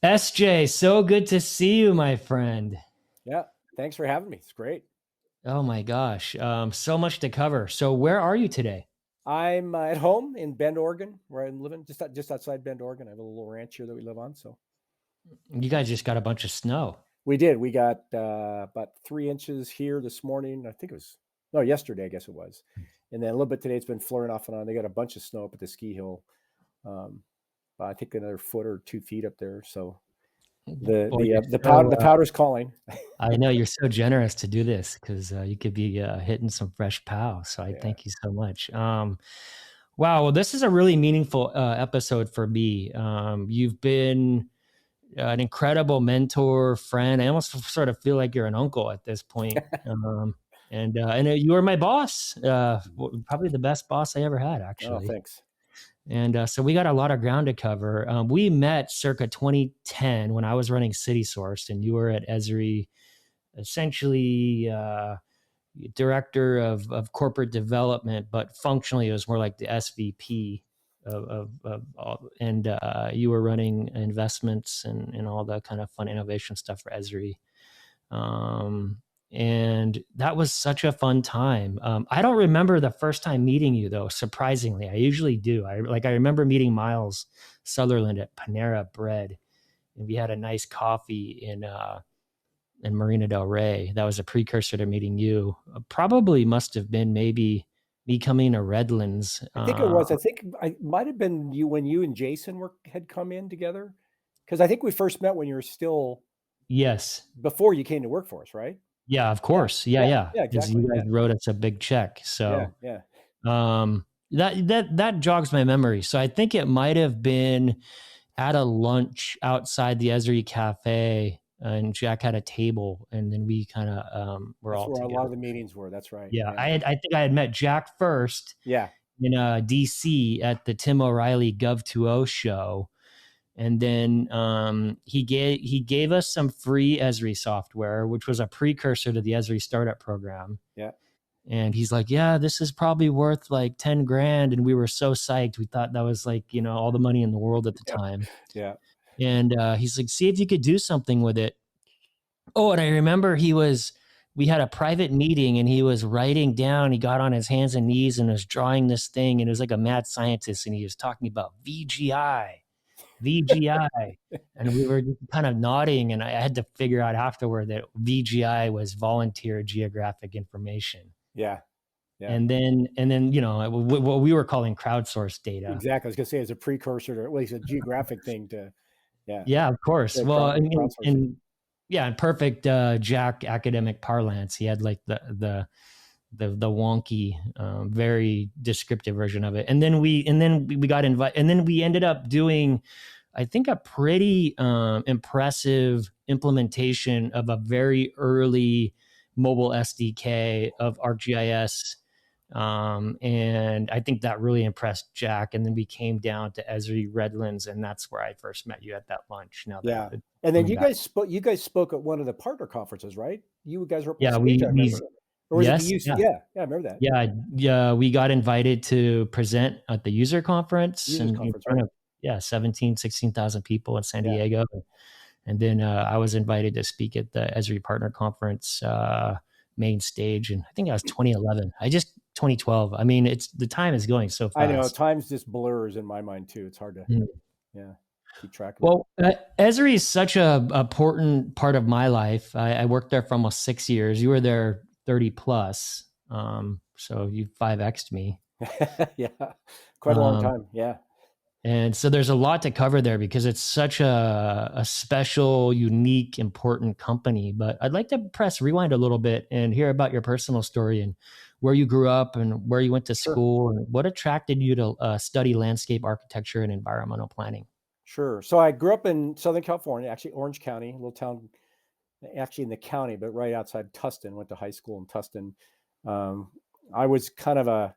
SJ, so good to see you, my friend. Yeah, thanks for having me. It's great. Oh my gosh, so much to cover. So where are you today? I'm at home in Bend, Oregon, where I'm living, just outside Bend, Oregon. I have a little ranch here that we live on. So You guys just got a bunch of snow. we did. We got about 3 inches here this morning. I think it was no yesterday, I guess it was, and then a little bit today. It's been flurrying off and on. They got a bunch of snow up at the ski hill. Um, I think another foot or 2 feet up there. So the Boy, the you're uh, the so, powder the powder's calling. I know you're so generous to do this because you could be hitting some fresh pow. So I Yeah. thank you so much. Wow, well, this is a really meaningful episode for me. You've been an incredible mentor, friend. I almost sort of feel like you're an uncle at this point. And you were my boss, probably the best boss I ever had, Oh, actually. thanks. And so we got a lot of ground to cover. We met circa 2010 when I was running City Source, and you were at Esri, essentially director of corporate development, but functionally it was more like the SVP and you were running investments and all the kind of fun innovation stuff for Esri. And that was such a fun time. I don't remember the first time meeting you though. Surprisingly, I usually do. I remember meeting Miles Sutherland at Panera Bread, and we had a nice coffee in Marina Del Rey. That was a precursor to meeting you. Probably must have been maybe me coming to Redlands. I think it was. I think I might have been you when you and Jason had come in together, because I think we first met when you were still Yes. before you came to work for us, right? Yeah, of Yeah, course. yeah, Yeah. yeah, Because exactly. you guys Yeah, wrote us a big check. yeah, So yeah. that jogs my memory. So I think it might have been at a lunch outside the Esri Cafe, and Jack had a table, and then we kind of were That's all where a together. lot of the meetings were. That's right. Yeah, Yeah, I think I had met Jack first yeah, in DC at the Tim O'Reilly Gov2O show. And then he gave us some free Esri software, which was a precursor to the Esri startup program. yeah. And he's like, yeah, this is probably worth like 10 grand. And we were so psyched. We thought that was like, all the money in the world at the time. Yeah. And he's like, see if you could do something with it. Oh, and I remember we had a private meeting and he was writing down, he got on his hands and knees and was drawing this thing. And it was like a mad scientist. And he was talking about VGI. And we were kind of nodding, and I had to figure out afterward that VGI was volunteer geographic information. Yeah. Yeah. And then what we were calling crowdsourced data. Exactly. I was gonna say it's a precursor to at least a geographic thing to. Yeah. Yeah, of course. Yeah, Well, crowdsourcing. in perfect Jack academic parlance, he had like the wonky, very descriptive version of it. And then we got invited, and then we ended up doing, I think, a pretty impressive implementation of a very early mobile SDK of ArcGIS. And I think that really impressed Jack. And then we came down to Esri Redlands, and that's where I first met you at that lunch. Now, Yeah. And then you guys spoke at one of the partner conferences, right? You guys were up on stage, I remember. Or was it the user? Yeah, I remember that. Yeah, we got invited to present at the user conference in front of 16,000 people in San Diego. And then I was invited to speak at the Esri Partner Conference main stage, and I think that was 2011. 2012. I mean, the time is going so fast. I know, time's just blurs in my mind too. It's hard to keep track of. Well, Esri is such a important part of my life. I worked there for almost 6 years. You were there 30 plus. So you 5x'd me. Yeah, quite a long time. Yeah. And so there's a lot to cover there because it's such a special, unique, important company. But I'd like to press rewind a little bit and hear about your personal story and where you grew up and where you went to school and what attracted you to study landscape architecture and environmental planning. Sure. So I grew up in Southern California, actually Orange County, a little town, actually in the county, but right outside Tustin. Went to high school in Tustin. I was kind of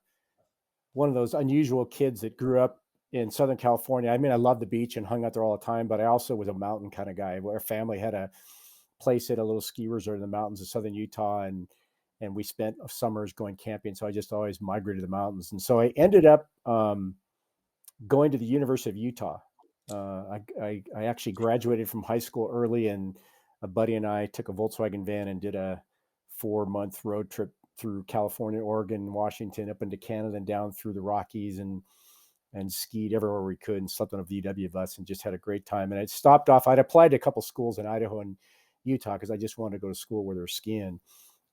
one of those unusual kids that grew up in Southern California. I mean, I loved the beach and hung out there all the time, but I also was a mountain kind of guy. Our family had a place at a little ski resort in the mountains of Southern Utah. And and we spent summers going camping. So I just always migrated to the mountains. And so I ended up going to the University of Utah. I actually graduated from high school early, and a buddy and I took a Volkswagen van and did a 4-month road trip through California, Oregon, Washington, up into Canada, and down through the Rockies, and skied everywhere we could, and slept on a VW bus, and just had a great time. And I stopped off. I'd applied to a couple schools in Idaho and Utah because I just wanted to go to school where they're skiing.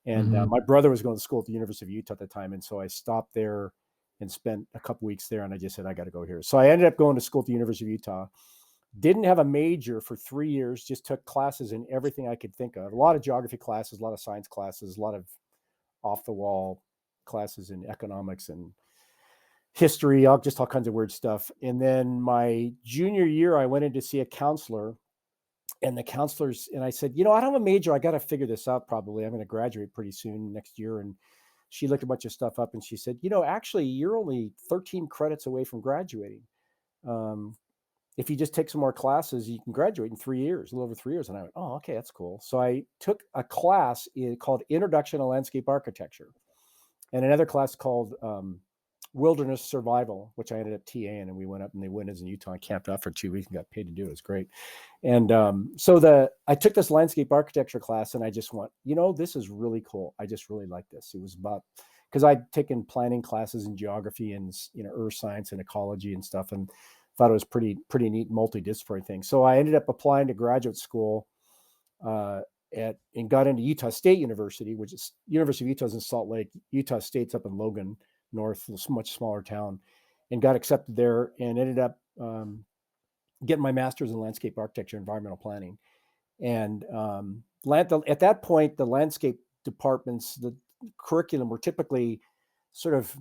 And my brother was going to school at the University of Utah at the time, and so I stopped there and spent a couple weeks there. And I just said, I got to go here. So I ended up going to school at the University of Utah. Didn't have a major for 3 years. Just took classes in everything I could think of. A lot of geography classes, a lot of science classes, a lot of off the wall classes in economics and history, all kinds of weird stuff. And then my junior year, I went in to see a counselor, and the counselors, and I said, I don't have a major. I got to figure this out. Probably I'm going to graduate pretty soon next year. And she looked a bunch of stuff up, and she said, actually you're only 13 credits away from graduating. If you just take some more classes, you can graduate in 3 years, a little over 3 years. And I went, oh, okay, that's cool. So I took a class called Introduction to Landscape Architecture, and another class called Wilderness Survival, which I ended up TAing, and we went up in the winters in Utah and camped out for 2 weeks and got paid to do it. It was great. And so I took this landscape architecture class, and I just went, this is really cool. I just really like this. It was about, because I'd taken planning classes in geography and earth science and ecology and stuff, and thought it was pretty neat multidisciplinary thing. So I ended up applying to graduate school and got into Utah State University, which is University of Utah's in Salt Lake. Utah State's up in Logan North, a much smaller town, and got accepted there, and ended up getting my master's in landscape architecture, environmental planning. And at that point, the landscape departments, the curriculum were typically sort of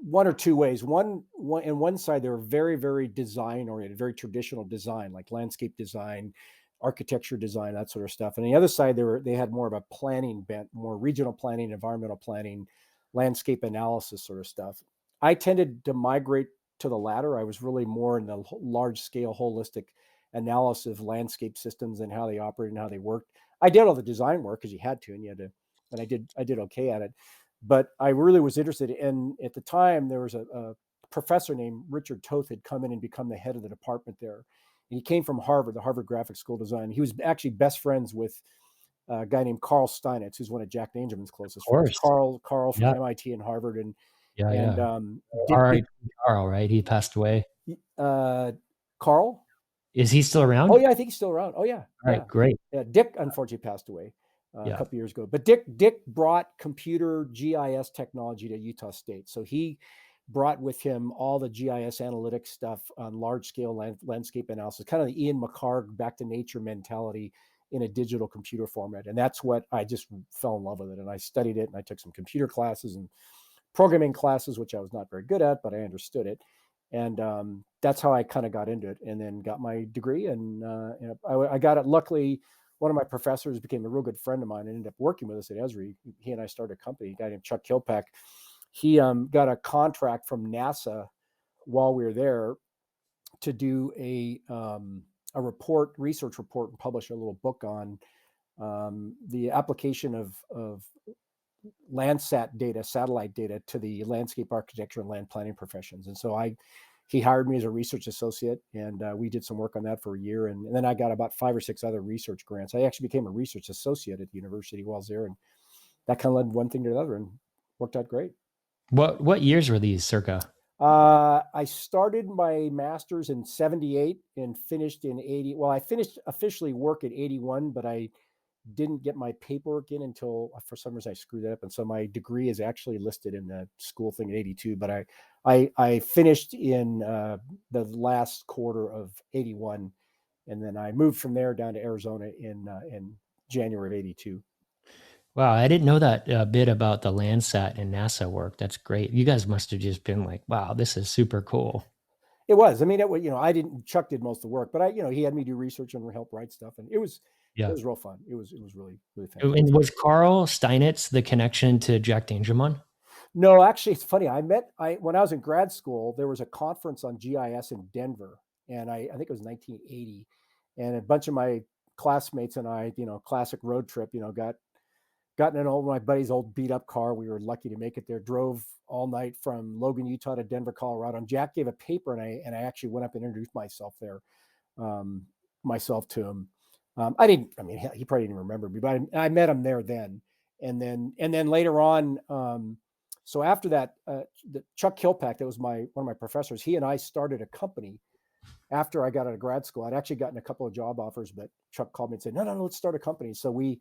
one or two ways. On one side, they were very, very design oriented, very traditional design, like landscape design, architecture design, that sort of stuff. And on the other side, they had more of a planning bent, more regional planning, environmental planning, landscape analysis sort of stuff. I tended to migrate to the latter. I was really more in the large scale, holistic analysis of landscape systems and how they operate and how they worked. I did all the design work because you had to, and I did okay at it. But I really was interested in, at the time, there was a professor named Richard Toth had come in and become the head of the department there. And he came from Harvard, the Harvard Graphic School of Design. He was actually best friends with a guy named Carl Steinitz, who's one of Jack Dangermond's closest friends. Carl from MIT and Harvard, and R.I.P. Carl, right? He passed away. Carl? Is he still around? Oh yeah, I think he's still around. Oh yeah. All right, great. Yeah, Dick unfortunately passed away a couple years ago. But Dick brought computer GIS technology to Utah State, so he brought with him all the GIS analytics stuff on large scale landscape analysis, kind of the Ian McHarg back to nature mentality in a digital computer format. And that's what I just fell in love with it. And I studied it, and I took some computer classes and programming classes, which I was not very good at, but I understood it. And that's how I kind of got into it, and then got my degree. And I got it. Luckily, one of my professors became a real good friend of mine and ended up working with us at Esri. He and I started a company, a guy named Chuck Kilpack. He got a contract from NASA while we were there to do a research report, and publish a little book on the application of Landsat data, satellite data, to the landscape architecture and land planning professions. And so he hired me as a research associate, and we did some work on that for a year. And then I got about 5 or 6 other research grants. I actually became a research associate at the university while I was there, and that kind of led one thing to another and worked out great. What years were these circa? I started my master's in 78 and finished in 80. Well, I finished officially work at 81, but I didn't get my paperwork in until, for some reason, I screwed that up. And so my degree is actually listed in the school thing at 82, but I finished in the last quarter of 81. And then I moved from there down to Arizona in January of 82. Wow, I didn't know that bit about the Landsat and NASA work. That's great. You guys must have just been like, wow, this is super cool. It was. I mean, Chuck did most of the work, but he had me do research and help write stuff. And it was real fun. It was really, really fantastic. And was Carl Steinitz the connection to Jack Dangermond? No, actually, it's funny. When I was in grad school, there was a conference on GIS in Denver, and I think it was 1980, and a bunch of my classmates and I, classic road trip, got got in my buddy's old beat up car. We were lucky to make it there. Drove all night from Logan, Utah to Denver, Colorado. And Jack gave a paper, and I actually went up and introduced myself there, myself to him. I didn't. I mean, he probably didn't remember me, but I met him there then. And then later on. So after that, the Chuck Kilpack, that was one of my professors. He and I started a company after I got out of grad school. I'd actually gotten a couple of job offers, but Chuck called me and said, no, let's start a company. So we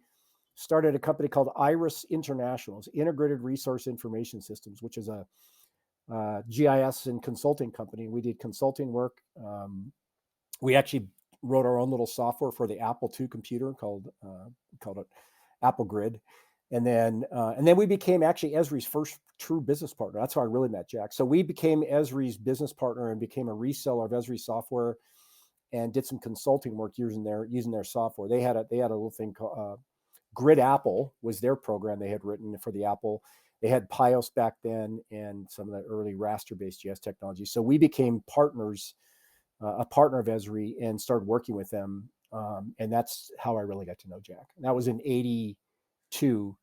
started a company called Iris Internationals, Integrated Resource Information Systems, which is a GIS and consulting company. We did consulting work. We actually wrote our own little software for the Apple II computer called it Apple Grid. And then we became actually Esri's first true business partner. That's how I really met Jack. So we became Esri's business partner and became a reseller of Esri software, and did some consulting work using their software. They had a little thing called Grid Apple was their program they had written for the Apple. They had Pios back then and some of the early raster-based GIS technology. So we became partners, a partner of Esri, and started working with them. And that's how I really got to know Jack. And that was in 82.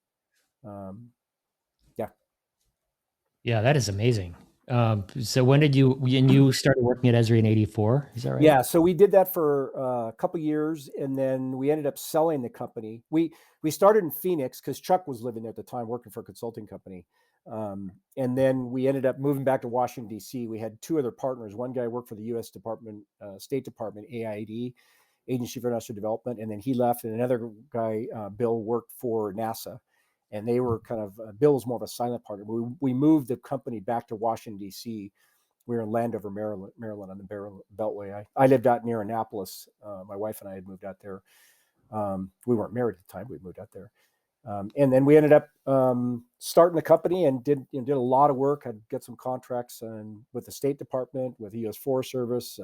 Yeah, that is amazing. So when did you started working at Esri in 84? Is that right? Yeah. So we did that for a couple of years, and then we ended up selling the company. We started in Phoenix because Chuck was living there at the time, working for a consulting company. And then we ended up moving back to Washington, D.C. We had two other partners. One guy worked for the U.S. State Department, AID, Agency for Industrial Development, and then he left. And another guy, Bill, worked for NASA. And they were kind of, Bill was more of a silent partner. We moved the company back to Washington, D.C. We were in Landover, Maryland on the Beltway. I lived out near Annapolis. My wife and I had moved out there. We weren't married at the time. We moved out there. And then we ended up starting the company and did a lot of work. I'd get some contracts with the State Department, with the U.S. Forest Service,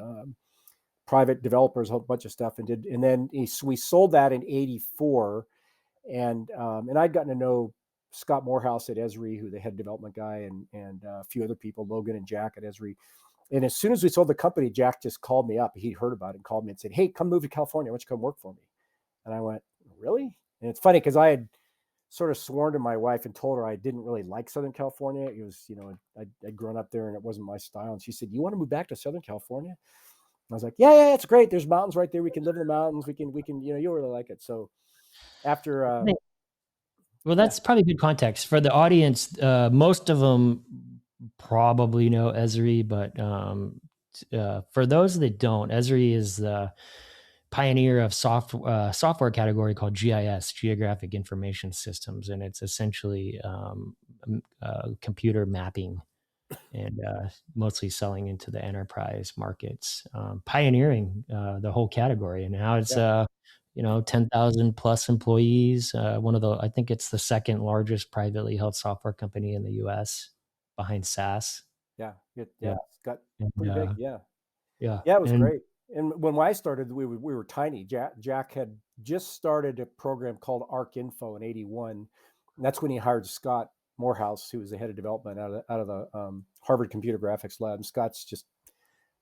private developers, a whole bunch of stuff. And then we sold that in 84. And I'd gotten to know Scott Morehouse at Esri, who the head development guy, and a few other people, Logan and Jack at Esri. And as soon as we sold the company, Jack just called me up. He'd heard about it and called me and said, hey, come move to California. Why don't you come work for me? And I went, really? And it's funny because I had sort of sworn to my wife and told her I didn't really like Southern California. It was, I'd grown up there and it wasn't my style. And she said, you want to move back to Southern California? And I was like, yeah, it's great. There's mountains right there. We can live in the mountains. We can, you'll really like it. So after, well, that's probably good context for the audience. Most of them probably know Esri, but for those that don't, Esri is the pioneer of software category called GIS, Geographic Information Systems, and it's essentially computer mapping, and mostly selling into the enterprise markets, pioneering the whole category. And now it's 10,000 plus employees. I think it's the second largest privately held software company in the U.S. behind SaaS. It's got pretty big. Yeah, it was great. And when I started, we were tiny. Jack had just started a program called Arc Info in 81. And that's when he hired Scott Morehouse, who was the head of development out of the Harvard Computer Graphics Lab. And Scott's just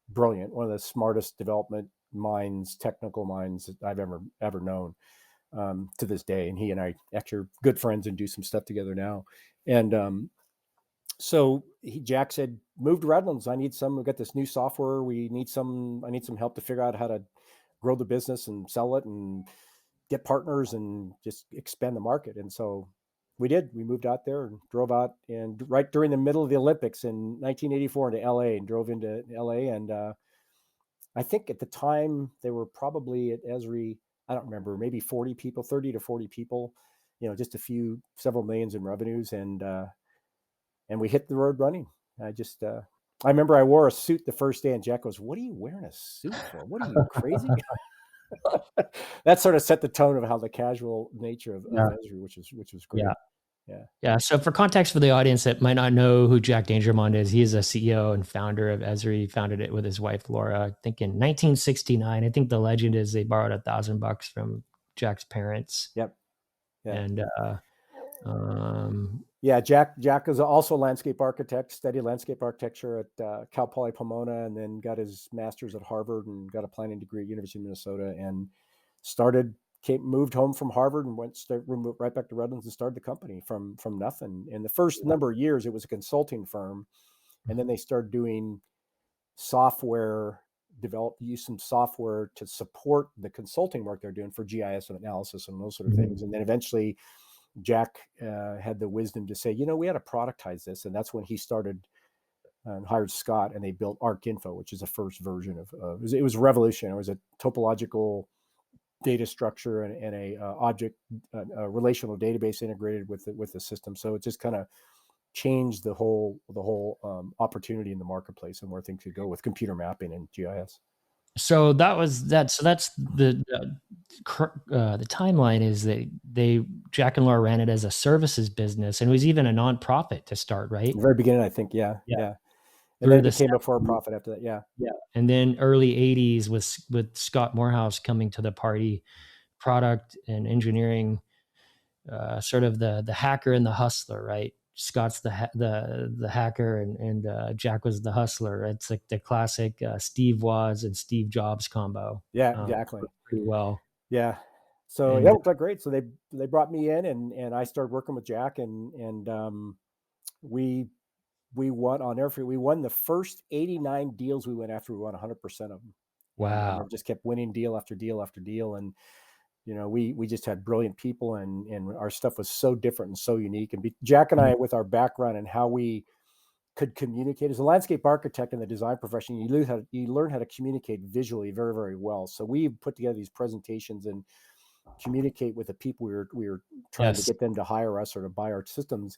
brilliant, one of the smartest development minds, technical minds that I've ever known to this day. And he and I actually are good friends and do some stuff together now. And so Jack said, move to Redlands. We've got this new software. I need some help to figure out how to grow the business and sell it and get partners and just expand the market. And so we did. We moved out there and drove out, and right during the middle of the Olympics in 1984 into LA, and drove into LA. And I think at the time they were probably at Esri, I don't remember, maybe 40 people, 30 to 40 people, just several millions in revenues. And we hit the road running. I remember I wore a suit the first day, and Jack goes, what are you wearing a suit for? What are you, crazy? That sort of set the tone of how the casual nature of Esri, which was great. Yeah. So for context for the audience that might not know who Jack Dangermond is, he is a CEO and founder of Esri. He founded it with his wife, Laura, I think in 1969. I think the legend is they borrowed $1,000 from Jack's parents. Yep. Yeah. And Jack is also a landscape architect, studied landscape architecture at Cal Poly Pomona, and then got his master's at Harvard and got a planning degree at University of Minnesota, and started moved home from Harvard and moved right back to Redlands and started the company from nothing. In the first number of years, it was a consulting firm, and then they started doing software, use some software to support the consulting work they're doing for GIS and analysis and those sort of things. And then eventually Jack had the wisdom to say, we had to productize this. And that's when he started and hired Scott, and they built ArcInfo, which is the first version of it was revolutionary. It was a topological data structure and a object, a relational database integrated with the system. So it just kind of changed the whole opportunity in the marketplace and where things could go with computer mapping and GIS. So that was that. So that's the timeline is that Jack and Laura ran it as a services business, and it was even a nonprofit to start, right? In the very beginning, I think, yeah. And then it became a for-profit after that, yeah. And then early '80s with Scott Morehouse coming to the party, product and engineering, sort of the hacker and the hustler, right? Scott's the hacker and Jack was the hustler. It's like the classic Steve Woz and Steve Jobs combo. Yeah, exactly. Pretty well. Yeah. So it worked out great. So they brought me in and I started working with Jack and we won on Airfree. We won the first 89 deals we went after. We won 100% of them. Wow. And just kept winning deal after deal after deal. And we just had brilliant people and our stuff was so different and so unique. And Jack and I, with our background and how we could communicate as a landscape architect in the design profession, you learn how to communicate visually very, very well. So we put together these presentations and communicate with the people we were trying to get them to hire us or to buy our systems.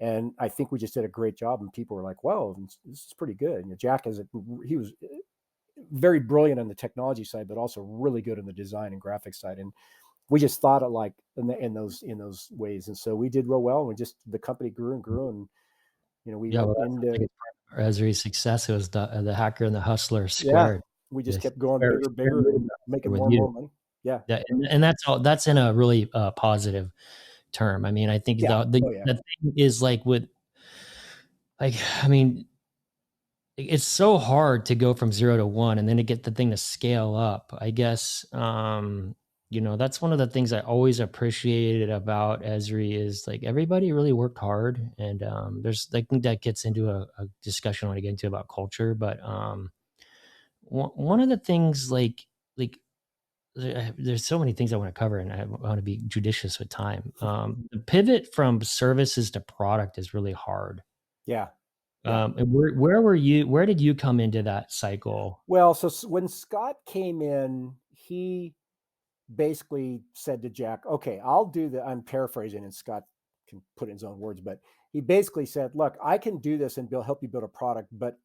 And I think we just did a great job. And people were like, "Wow, this is pretty good." And Jack he was very brilliant on the technology side, but also really good on the design and graphics side. And we just thought it like in those ways. And so we did real well. And the company grew and grew. And, we went into Esri's success. It was the hacker and the hustler squared. Yeah, we just kept going bigger and making more and more money. Yeah. And that's in a really positive term. I mean, I think the thing is it's so hard to go from 0 to 1 and then to get the thing to scale up. I guess, that's one of the things I always appreciated about Esri is like everybody really worked hard. And I think that gets into a discussion I want to get into about culture. But one of the things there's so many things I want to cover and I want to be judicious with time. The pivot from services to product is really hard. Yeah. And where did you come into that cycle? Well, so when Scott came in, he basically said to Jack, "Okay, I'll do I'm paraphrasing and Scott can put in his own words, but he basically said, "Look, I can do this and help you build a product, but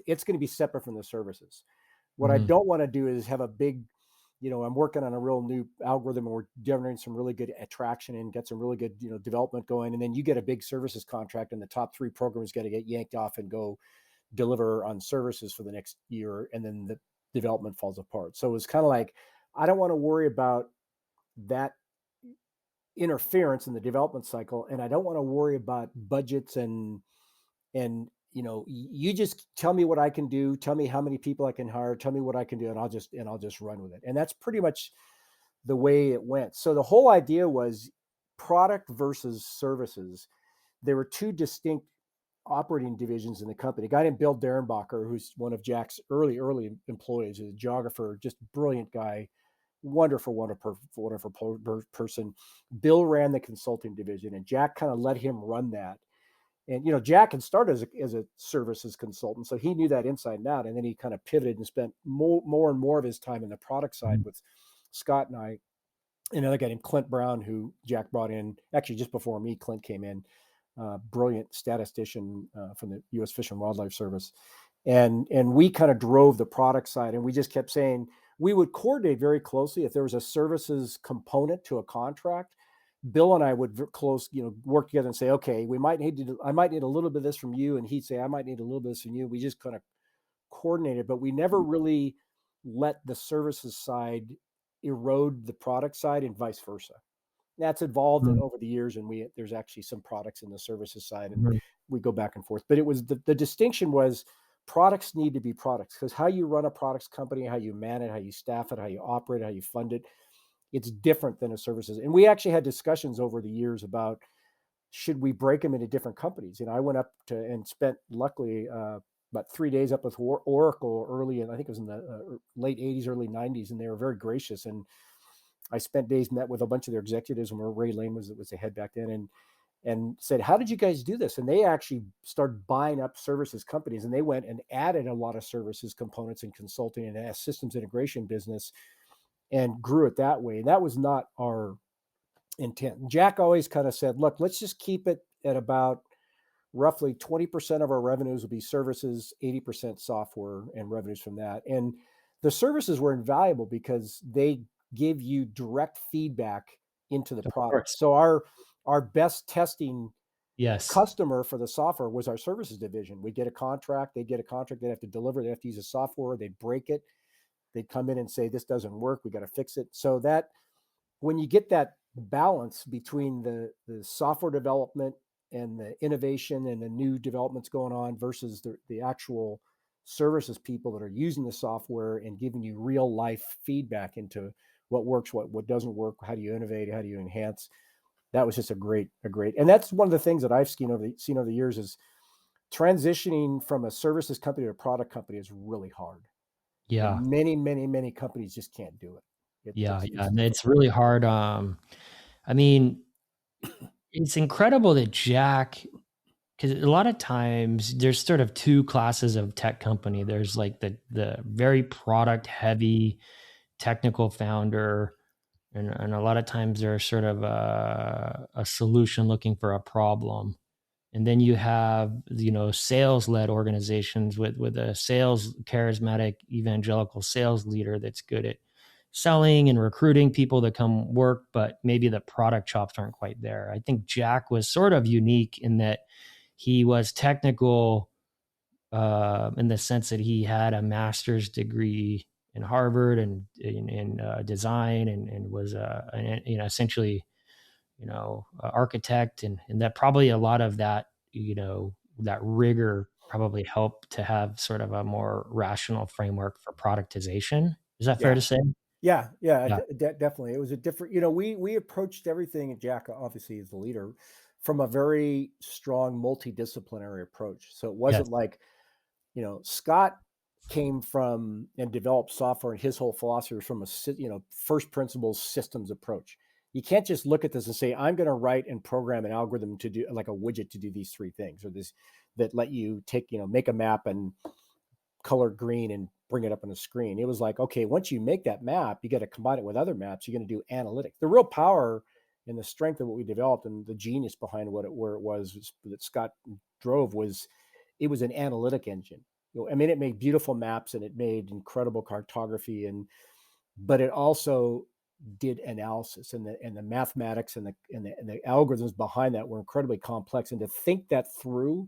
it's going to be separate from the services. What I don't want to do is have a big, I'm working on a real new algorithm and we're generating some really good attraction and get some really good, development going. And then you get a big services contract and the top 3 programs got to get yanked off and go deliver on services for the next year. And then the development falls apart." So it was kind of like, I don't want to worry about that interference in the development cycle. And I don't want to worry about budgets and you just tell me what I can do, tell me how many people I can hire, tell me what I can do, and I'll just run with it. And that's pretty much the way it went. So the whole idea was product versus services. There were 2 distinct operating divisions in the company. A guy named Bill Derenbacher, who's one of Jack's early employees, is a geographer, just brilliant guy, wonderful person. Bill ran the consulting division, and Jack kind of let him run that. And, Jack had started as a services consultant, so he knew that inside and out. And then he kind of pivoted and spent more and more of his time in the product side with Scott and I. Another guy named Clint Brown, who Jack brought in, actually just before me, Clint came in, brilliant statistician from the U.S. Fish and Wildlife Service. And we kind of drove the product side, and we just kept saying we would coordinate very closely. If there was a services component to a contract, Bill and I would work together and say, "Okay, I might need a little bit of this from you." And he'd say, "I might need a little bit of this from you." We just kind of coordinated, but we never really let the services side erode the product side and vice versa. That's evolved over the years. And there's actually some products in the services side and we go back and forth, but it was the distinction was products need to be products, because how you run a products company, how you manage, how you staff it, how you operate, how you fund it, it's different than a services. And we actually had discussions over the years about, should we break them into different companies? I went up to and spent, luckily, about 3 days up with Oracle early, and I think it was in the late 80s, early 90s, and they were very gracious. And I spent days, met with a bunch of their executives, and Ray Lane was the head back then, and said, how did you guys do this? And they actually started buying up services companies, and they went and added a lot of services components and consulting and a systems integration business and grew it that way. And that was not our intent. Jack always kind of said, look, let's just keep it at about roughly 20% of our revenues will be services, 80% software and revenues from that. And the services were invaluable because they give you direct feedback into the Of product. course. So our best testing Yes. customer for the software was our services division. We get a contract, they get a contract, they have to deliver, they have to use a software, they break it, they'd come in and say, this doesn't work, we got to fix it. So that when you get that balance between the software development and the innovation and the new developments going on versus the actual services people that are using the software and giving you real life feedback into what works, what doesn't work, how do you innovate, how do you enhance. That was just a great, and that's one of the things that I've seen over the years is transitioning from a services company to a product company is really hard. Yeah. And many companies just can't do it. Yeah. It's Yeah. And it's difficult. really hard. I mean, it's incredible that Jack, because a lot of times there's sort of two classes of tech company. There's like the very product heavy technical founder, and a lot of times they're sort of a solution looking for a problem. And then you have, sales led organizations with a sales charismatic evangelical sales leader that's good at selling and recruiting people to come work, but maybe the product chops aren't quite there. I think Jack was sort of unique in that he was technical, in the sense that he had a master's degree in Harvard and in design, and was essentially architect, and that probably a lot of that, that rigor probably helped to have sort of a more rational framework for productization. Is that fair Yeah. to say? Yeah, Yeah. definitely. It was a different, we approached everything, and Jack obviously is the leader, from a very strong multidisciplinary approach. So it Yes. wasn't like, Scott came from and developed software, and his whole philosophy was from first principles systems approach. You can't just look at this and say, I'm going to write and program an algorithm to do, like a widget to do these three things, or this that let you make a map and color green and bring it up on the screen. It was like, okay, once you make that map, you got to combine it with other maps. You're going to do analytics. The real power and the strength of what we developed and the genius behind where it was that Scott drove was, it was an analytic engine. I mean, it made beautiful maps and it made incredible cartography, but it also did analysis, and the mathematics and the algorithms behind that were incredibly complex. And to think that through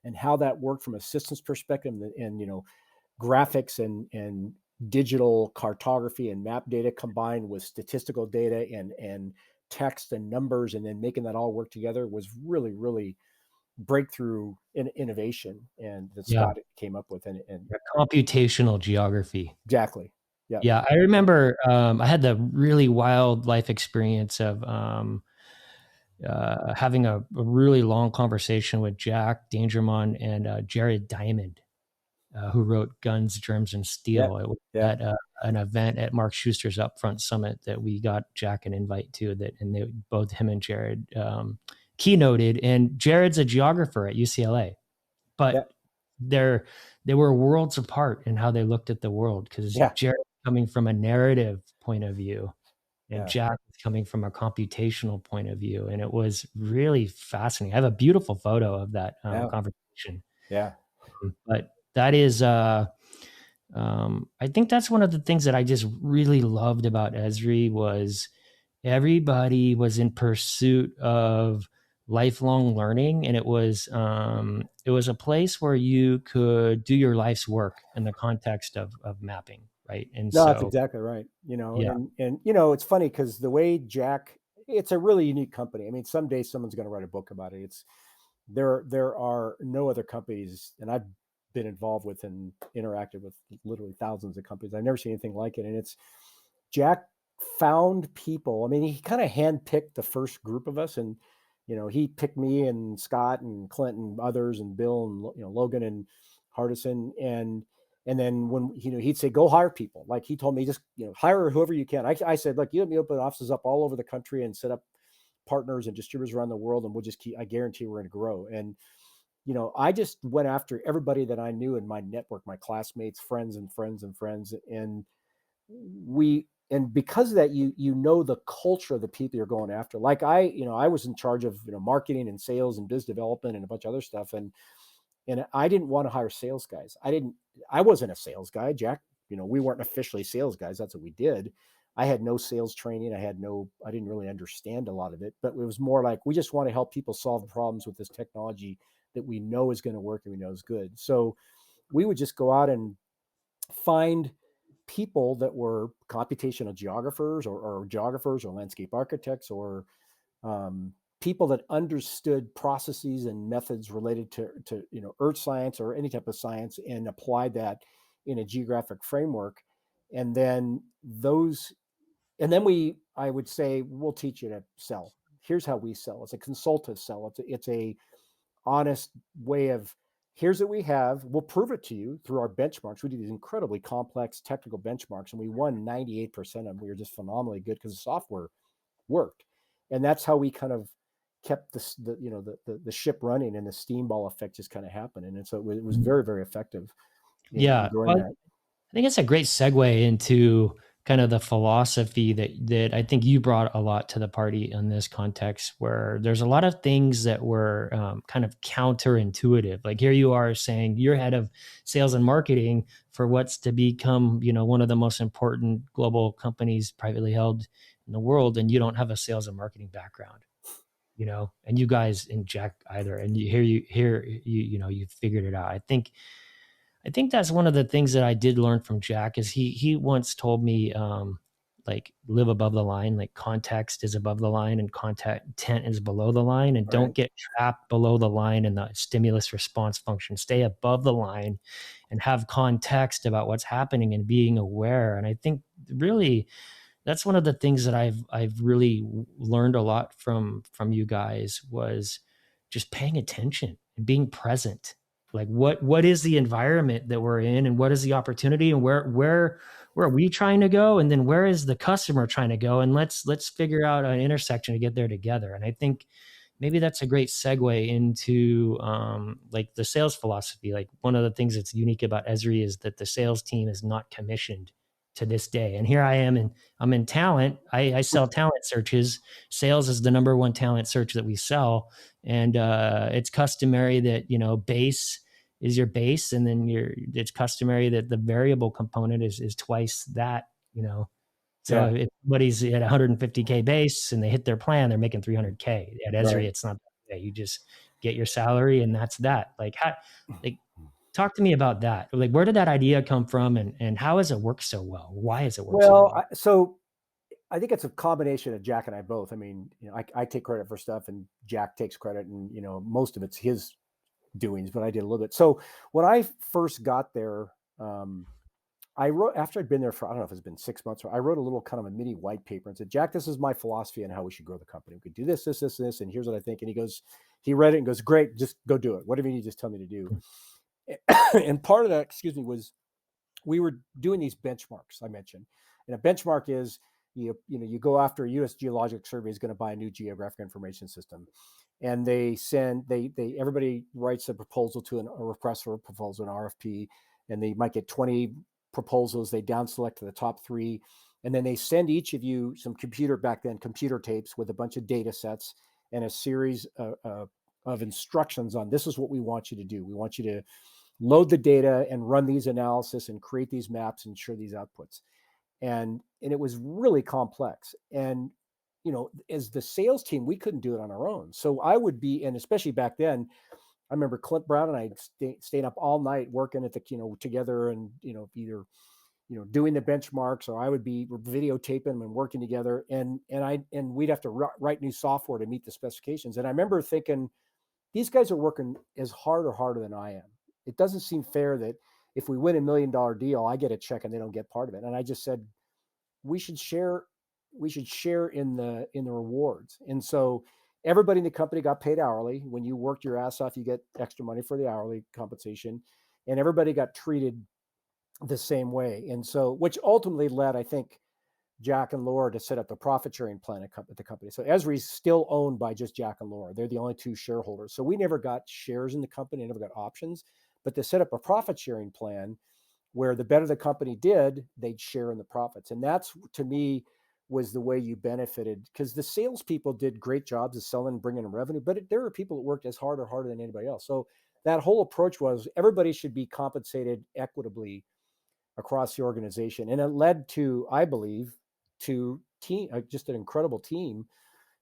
and how that worked from a systems perspective, and graphics and digital cartography and map data combined with statistical data and text and numbers, and then making that all work together was really breakthrough innovation, and that Yeah. Scott came up with. And Yeah, computational geography. exactly. Yeah. Yeah, I remember, I had the really wild life experience of having a really long conversation with Jack Dangermond and Jared Diamond, who wrote Guns, Germs, and Yeah. Steel. It was Yeah. at an event at Mark Schuster's Upfront Summit that we got Jack an invite to. Both him and Jared keynoted. And Jared's a geographer at UCLA, Yeah. but they were worlds apart in how they looked at the world, because Yeah. Jared coming from a narrative point of view, and Yeah. Jack was coming from a computational point of view, and it was really fascinating. I have a beautiful photo of that Yeah. conversation. Yeah. But that is, I think that's one of the things that I just really loved about Esri was everybody was in pursuit of lifelong learning, and it was a place where you could do your life's work in the context of mapping, right? And No, that's so, exactly right. yeah, And it's funny because the way Jack, it's a really unique company. I mean, someday someone's going to write a book about it. There are no other companies, and I've been involved with and interacted with literally thousands of companies. I've never seen anything like it. And it's Jack found people. I mean, he kind of handpicked the first group of us, and he picked me and Scott and Clint and others and Bill and Logan and Hardison, and then when he'd say go hire people. Like he told me, just hire whoever you can. I said, look, you let me open offices up all over the country and set up partners and distributors around the world, and we'll just keep. I guarantee we're going to grow. And I just went after everybody that I knew in my network, my classmates, friends, and friends and friends, and because of that, the culture of the people you're going after. Like I was in charge of marketing and sales and biz development and a bunch of other stuff, and I didn't want to hire sales guys. I wasn't a sales guy, Jack. We weren't officially sales guys. That's what we did. I had no sales training. I didn't really understand a lot of it, but it was more like, we just want to help people solve problems with this technology that we know is going to work and we know is good. So we would just go out and find people that were computational geographers or geographers or landscape architects or people that understood processes and methods related to earth science or any type of science, and applied that in a geographic framework. And then I would say, we'll teach you to sell. Here's how we sell. It's a consultative sell. It's a honest way of, here's what we have. We'll prove it to you through our benchmarks. We do these incredibly complex technical benchmarks, and we won 98% of them. We were just phenomenally good because the software worked. And that's how we kind of kept the ship running, and the steamball effect just kind of happened. And so it was very, very effective in Yeah. growing Well, that. I think it's a great segue into kind of the philosophy that I think you brought a lot to the party in this context, where there's a lot of things that were kind of counterintuitive. Like here you are saying you're head of sales and marketing for what's to become, one of the most important global companies privately held in the world, and you don't have a sales and marketing background, and you guys and Jack either, and you figured it out. I think that's one of the things that I did learn from Jack is he once told me, like, live above the line, like context is above the line and content is below the line, and don't Right. get trapped below the line in the stimulus response function. Stay above the line and have context about what's happening and being aware. And I think really that's one of the things that I've really learned a lot from you guys was just paying attention and being present. Like what is the environment that we're in, and what is the opportunity, and where are we trying to go, and then where is the customer trying to go, and let's figure out an intersection to get there together. And I think maybe that's a great segue into like the sales philosophy. Like one of the things that's unique about Esri is that the sales team is not commissioned to this day. And here I am, and I'm in talent. I sell talent searches. Sales is the number one talent search that we sell. And it's customary that, base is your base. And then it's customary that the variable component is twice that, So Yeah. if somebody's at 150K base and they hit their plan, they're making 300K. At Esri, Right. it's not that way. You just get your salary and that's that. Like talk to me about that. Like, where did that idea come from, and how has it worked so well? Why has it worked so Well, well? so I think it's a combination of Jack and I both. I mean, I take credit for stuff, and Jack takes credit, and most of it's his doings, but I did a little bit. So when I first got there, I wrote, after I'd been there for, I don't know if it's been 6 months, I wrote a little kind of a mini white paper and said, Jack, this is my philosophy on how we should grow the company. We could do this, this, this, this, and here's what I think. And he read it and goes, great, just go do it. Whatever you need, just tell me to do. And part of that, was we were doing these benchmarks I mentioned. And a benchmark is you go after a U.S. Geologic Survey is going to buy a new geographic information system, and everybody writes a proposal to a request for a proposal, an RFP, and they might get 20 proposals. They down select to the top 3, and then they send each of you some computer tapes with a bunch of data sets and a series of instructions on, this is what we want you to do. We want you to load the data and run these analysis and create these maps and share these outputs. And it was really complex. And, as the sales team, we couldn't do it on our own. So I would be, and especially back then, I remember Clint Brown and I staying up all night working at together, and, either, doing the benchmarks, or I would be videotaping them and working together. And we'd have to write new software to meet the specifications. And I remember thinking, these guys are working as hard or harder than I am. It doesn't seem fair that if we win $1 million deal, I get a check and they don't get part of it. And I just said, we should share share in the rewards. And so everybody in the company got paid hourly. When you worked your ass off, you get extra money for the hourly compensation, and everybody got treated the same way. And so, which ultimately led, I think, Jack and Laura to set up the profit sharing plan at the company. So Esri's still owned by just Jack and Laura. They're the only two shareholders. So we never got shares in the company, never got options, but to set up a profit sharing plan where the better the company did, they'd share in the profits. And that's, to me, was the way you benefited, because the salespeople did great jobs of selling and bringing in revenue, but there are people that worked as hard or harder than anybody else. So that whole approach was everybody should be compensated equitably across the organization. And it led to, I believe, to just an incredible team.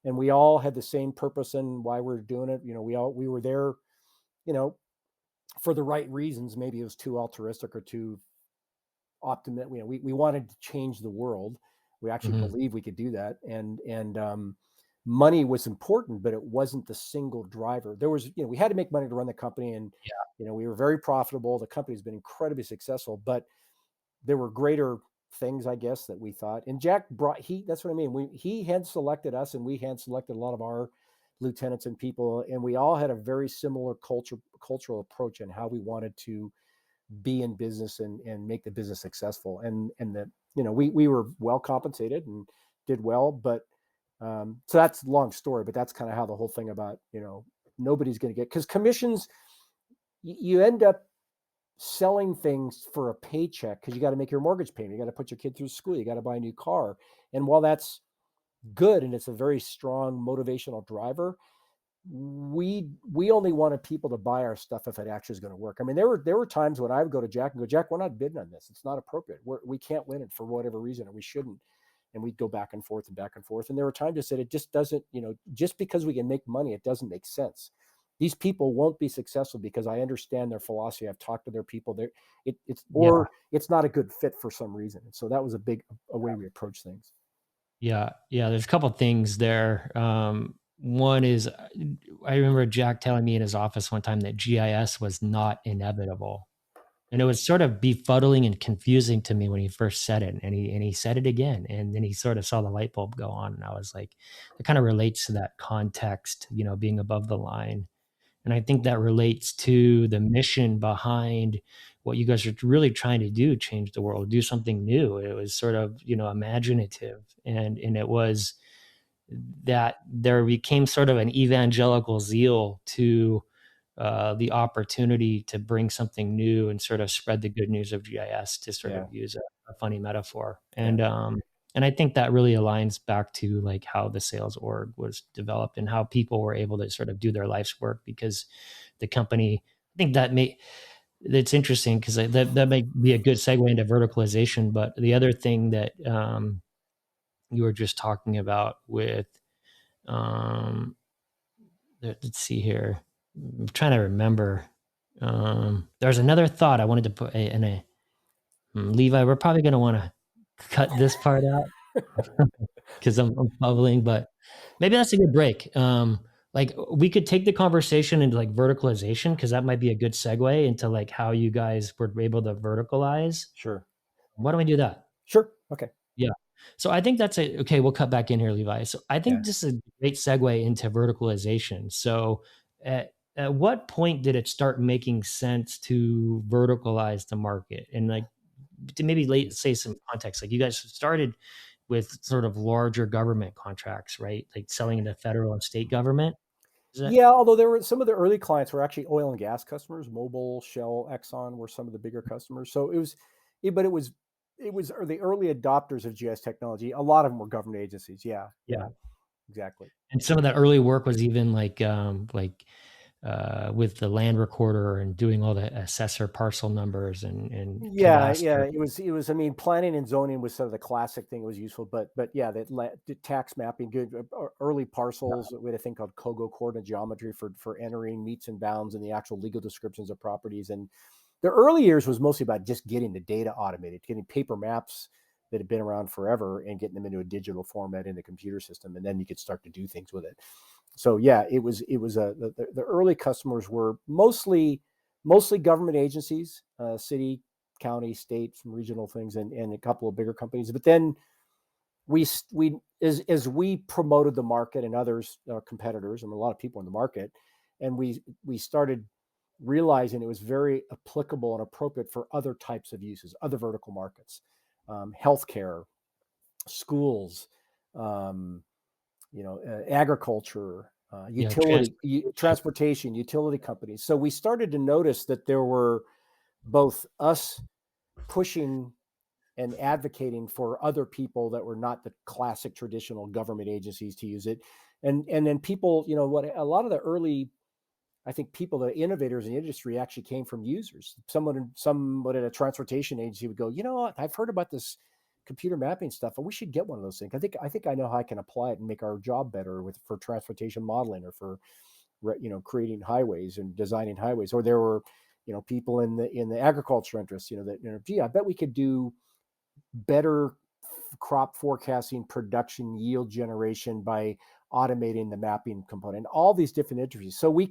And we all had the same purpose and why we're doing it. We were there, for the right reasons. Maybe it was too altruistic or too optimistic. We wanted to change the world. We actually believe we could do that. And money was important, but it wasn't the single driver. There was, we had to make money to run the company, and, we were very profitable. The company's been incredibly successful, but there were greater things, I guess, that we thought. And Jack that's what I mean. He had selected us, and we had selected a lot of our lieutenants and people, and we all had a very similar cultural approach in how we wanted to be in business and make the business successful. And that, we were well compensated and did well, but so that's a long story, but that's kind of how the whole thing about, nobody's going to get, because commissions, you end up selling things for a paycheck because you got to make your mortgage payment. You got to put your kid through school. You got to buy a new car. And while that's good and it's a very strong motivational driver, we only wanted people to buy our stuff if it actually is going to work. I mean, there were times when I would go to Jack and go, Jack, we're not bidding on this. It's not appropriate. We can't win it for whatever reason, or we shouldn't. And we'd go back and forth and back and forth. And there were times I said, it just doesn't, just because we can make money, it doesn't make sense. These people won't be successful because I understand their philosophy. I've talked to their people. It's not a good fit for some reason. And so that was a way we approach things. Yeah. There's a couple of things there. One is, I remember Jack telling me in his office one time that GIS was not inevitable. And it was sort of befuddling and confusing to me when he first said it. And he said it again. And then he sort of saw the light bulb go on. And I was like, it kind of relates to that context, being above the line. And I think that relates to the mission behind what you guys are really trying to do, change the world, do something new. It was sort of, imaginative. And it was that there became sort of an evangelical zeal to the opportunity to bring something new and sort of spread the good news of GIS, to sort of use a funny metaphor. And I think that really aligns back to like how the sales org was developed and how people were able to sort of do their life's work, because the company, I think that's interesting, because that might be a good segue into verticalization. But the other thing that you were just talking about with, let's see here, I'm trying to remember. There's another thought I wanted to put in a Levi. We're probably going to want to cut this part out because I'm bubbling, but maybe that's a good break. Like we could take the conversation into like verticalization, because that might be a good segue into like how you guys were able to verticalize. Sure. Why don't we do that? Sure. Okay. Yeah. So I think that's okay. We'll cut back in here, Levi. So I think this is a great segue into verticalization. So at what point did it start making sense to verticalize the market? And like to maybe say some context, like you guys started with sort of larger government contracts, right? Like selling into federal and state government. Although there were some of the early clients were actually oil and gas customers. Mobil, Shell, Exxon were some of the bigger customers. So it was the early adopters of GIS technology. A lot of them were government agencies. Yeah, exactly. And some of that early work was even like with the land recorder and doing all the assessor parcel numbers and cadastre. It was. I mean, planning and zoning was sort of the classic thing. It was useful, but the tax mapping, good early parcels. We had a thing called COGO, coordinate geometry, for entering meets and bounds and the actual legal descriptions of properties. And the early years was mostly about just getting the data automated, getting paper maps that had been around forever and getting them into a digital format in the computer system, and then you could start to do things with it. So the early customers were mostly government agencies, city, county, state, some regional things, and a couple of bigger companies. But then as we promoted the market and others, our competitors, and a lot of people in the market, and we started realizing it was very applicable and appropriate for other types of uses, other vertical markets, healthcare, schools, um, agriculture, Yeah, transportation, utility companies. So we started to notice that there were both us pushing and advocating for other people that were not the classic traditional government agencies to use it. And then people, what a lot of the early, I think people, the innovators in the industry actually came from users. Someone at a transportation agency would go, what, I've heard about this computer mapping stuff, and we should get one of those things. I think I know how I can apply it and make our job better for transportation modeling, or for creating highways and designing highways. Or there were people in the agriculture interests, that gee, I bet we could do better crop forecasting, production, yield generation by automating the mapping component, all these different industries. So we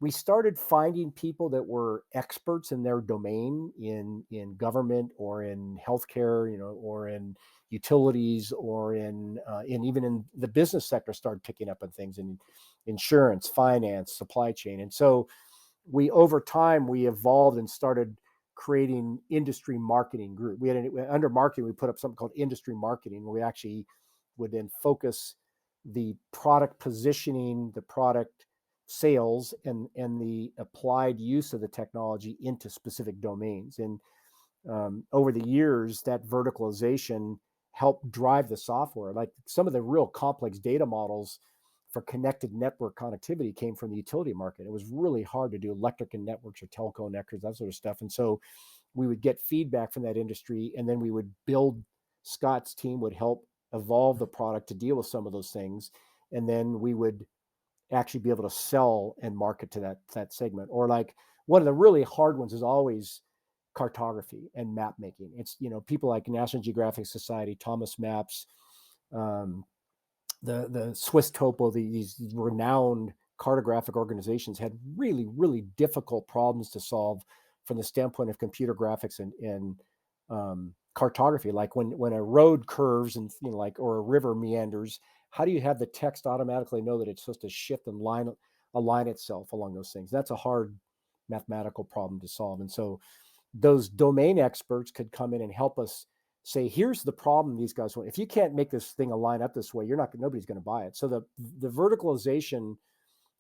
started finding people that were experts in their domain, in government or in healthcare, or in utilities, or in even in the business sector, started picking up on things in insurance, finance, supply chain. And so over time, we evolved and started creating industry marketing group. Under marketing, we put up something called industry marketing, where we actually would then focus the product positioning, the product sales, and the applied use of the technology into specific domains. And over the years, that verticalization helped drive the software. Like some of the real complex data models for connected network connectivity came from the utility market. It was really hard to do electric and networks or telco networks, that sort of stuff. And so we would get feedback from that industry, and then we would build, Scott's team would help evolve the product to deal with some of those things. And then we would actually be able to sell and market to that segment. Or like one of the really hard ones is always cartography and map making. It's, people like National Geographic Society, Thomas Maps, the Swiss Topo, these renowned cartographic organizations had really, really difficult problems to solve from the standpoint of computer graphics and cartography. Like when a road curves and or a river meanders, how do you have the text automatically know that it's supposed to shift and align itself along those things? That's a hard mathematical problem to solve. And so those domain experts could come in and help us say, here's the problem these guys want. If you can't make this thing align up this way, nobody's going to buy it. So the verticalization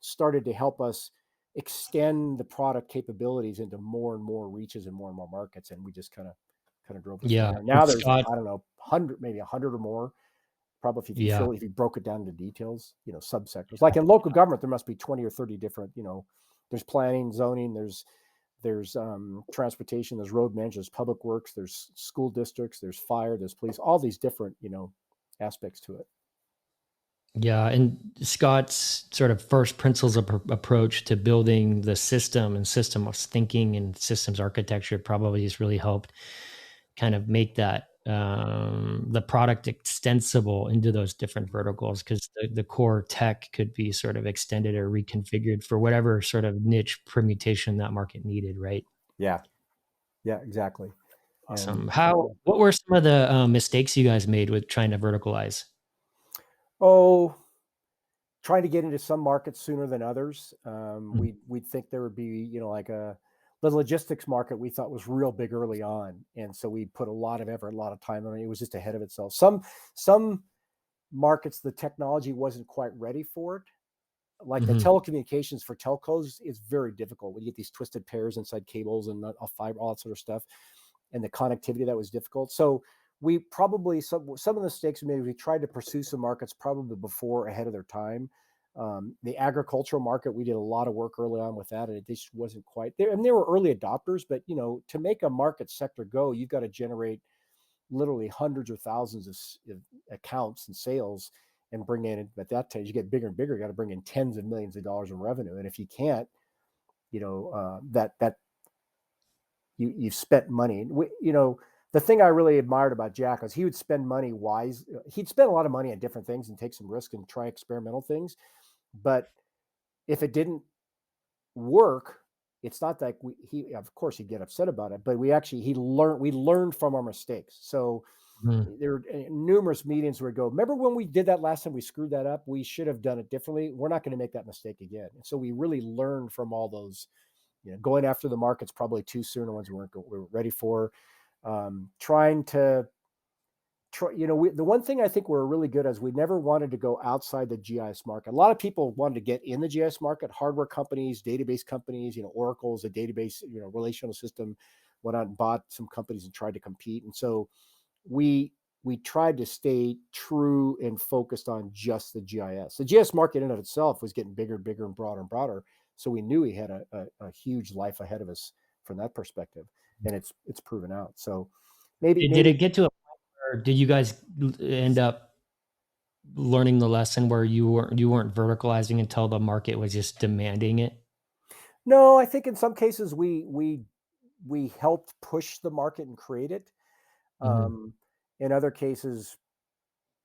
started to help us extend the product capabilities into more and more reaches and more markets. And we just kind of drove it from yeah. there. And Now there's, Scott, I don't know, maybe 100 or more. Probably yeah. if you broke it down into details, subsectors. Like in local government, there must be 20 or 30 different, there's planning, zoning, there's transportation, there's road management, there's public works, there's school districts, there's fire, there's police, all these different, aspects to it. Yeah, and Scott's sort of first principles approach to building the system and systems thinking and systems architecture probably has really helped kind of make that the product extensible into those different verticals, because the core tech could be sort of extended or reconfigured for whatever sort of niche permutation that market needed, right? Yeah. Yeah, exactly. Awesome. And What were some of the mistakes you guys made with trying to verticalize? oh, trying to get into some markets sooner than others. Mm. We'd think there would be, like the logistics market we thought was real big early on. And so we put a lot of effort, a lot of time on it. It was just ahead of itself. Some markets, the technology wasn't quite ready for it. Like the Mhm. telecommunications for telcos is very difficult when you get these twisted pairs inside cables and a fiber, all that sort of stuff. And the connectivity, that was difficult. So we probably, some of the mistakes we made, we tried to pursue some markets probably ahead of their time. The agricultural market, we did a lot of work early on with that, and it just wasn't quite there. And they were early adopters, but to make a market sector go, you've got to generate literally hundreds or thousands of accounts and sales, and bring in, at that time, you get bigger and bigger, you got to bring in tens of millions of dollars in revenue. And if you can't, that you've spent money. The thing I really admired about Jack was he would spend money wise. He'd spend a lot of money on different things and take some risk and try experimental things. But if it didn't work, it's not like he, of course, he'd get upset about it, but we learned from our mistakes. So Mhm. There were numerous meetings where we go, remember when we did that last time, we screwed that up? We should have done it differently. We're not going to make that mistake again. And so we really learned from all those, going after the markets probably too soon, the ones we weren't ready for. Trying to the one thing I think we're really good at is we never wanted to go outside the GIS market. A lot of people wanted to get in the GIS market, hardware companies, database companies, Oracle's a database, relational system, went out and bought some companies and tried to compete. And so we tried to stay true and focused on just the GIS. The GIS market in and of itself was getting bigger and bigger and broader and broader. So we knew we had a huge life ahead of us from that perspective. And it's proven out. So Did it get to a point where did you guys end up learning the lesson where you weren't verticalizing until the market was just demanding it? no, I think in some cases we helped push the market and create it. Mhm. In other cases,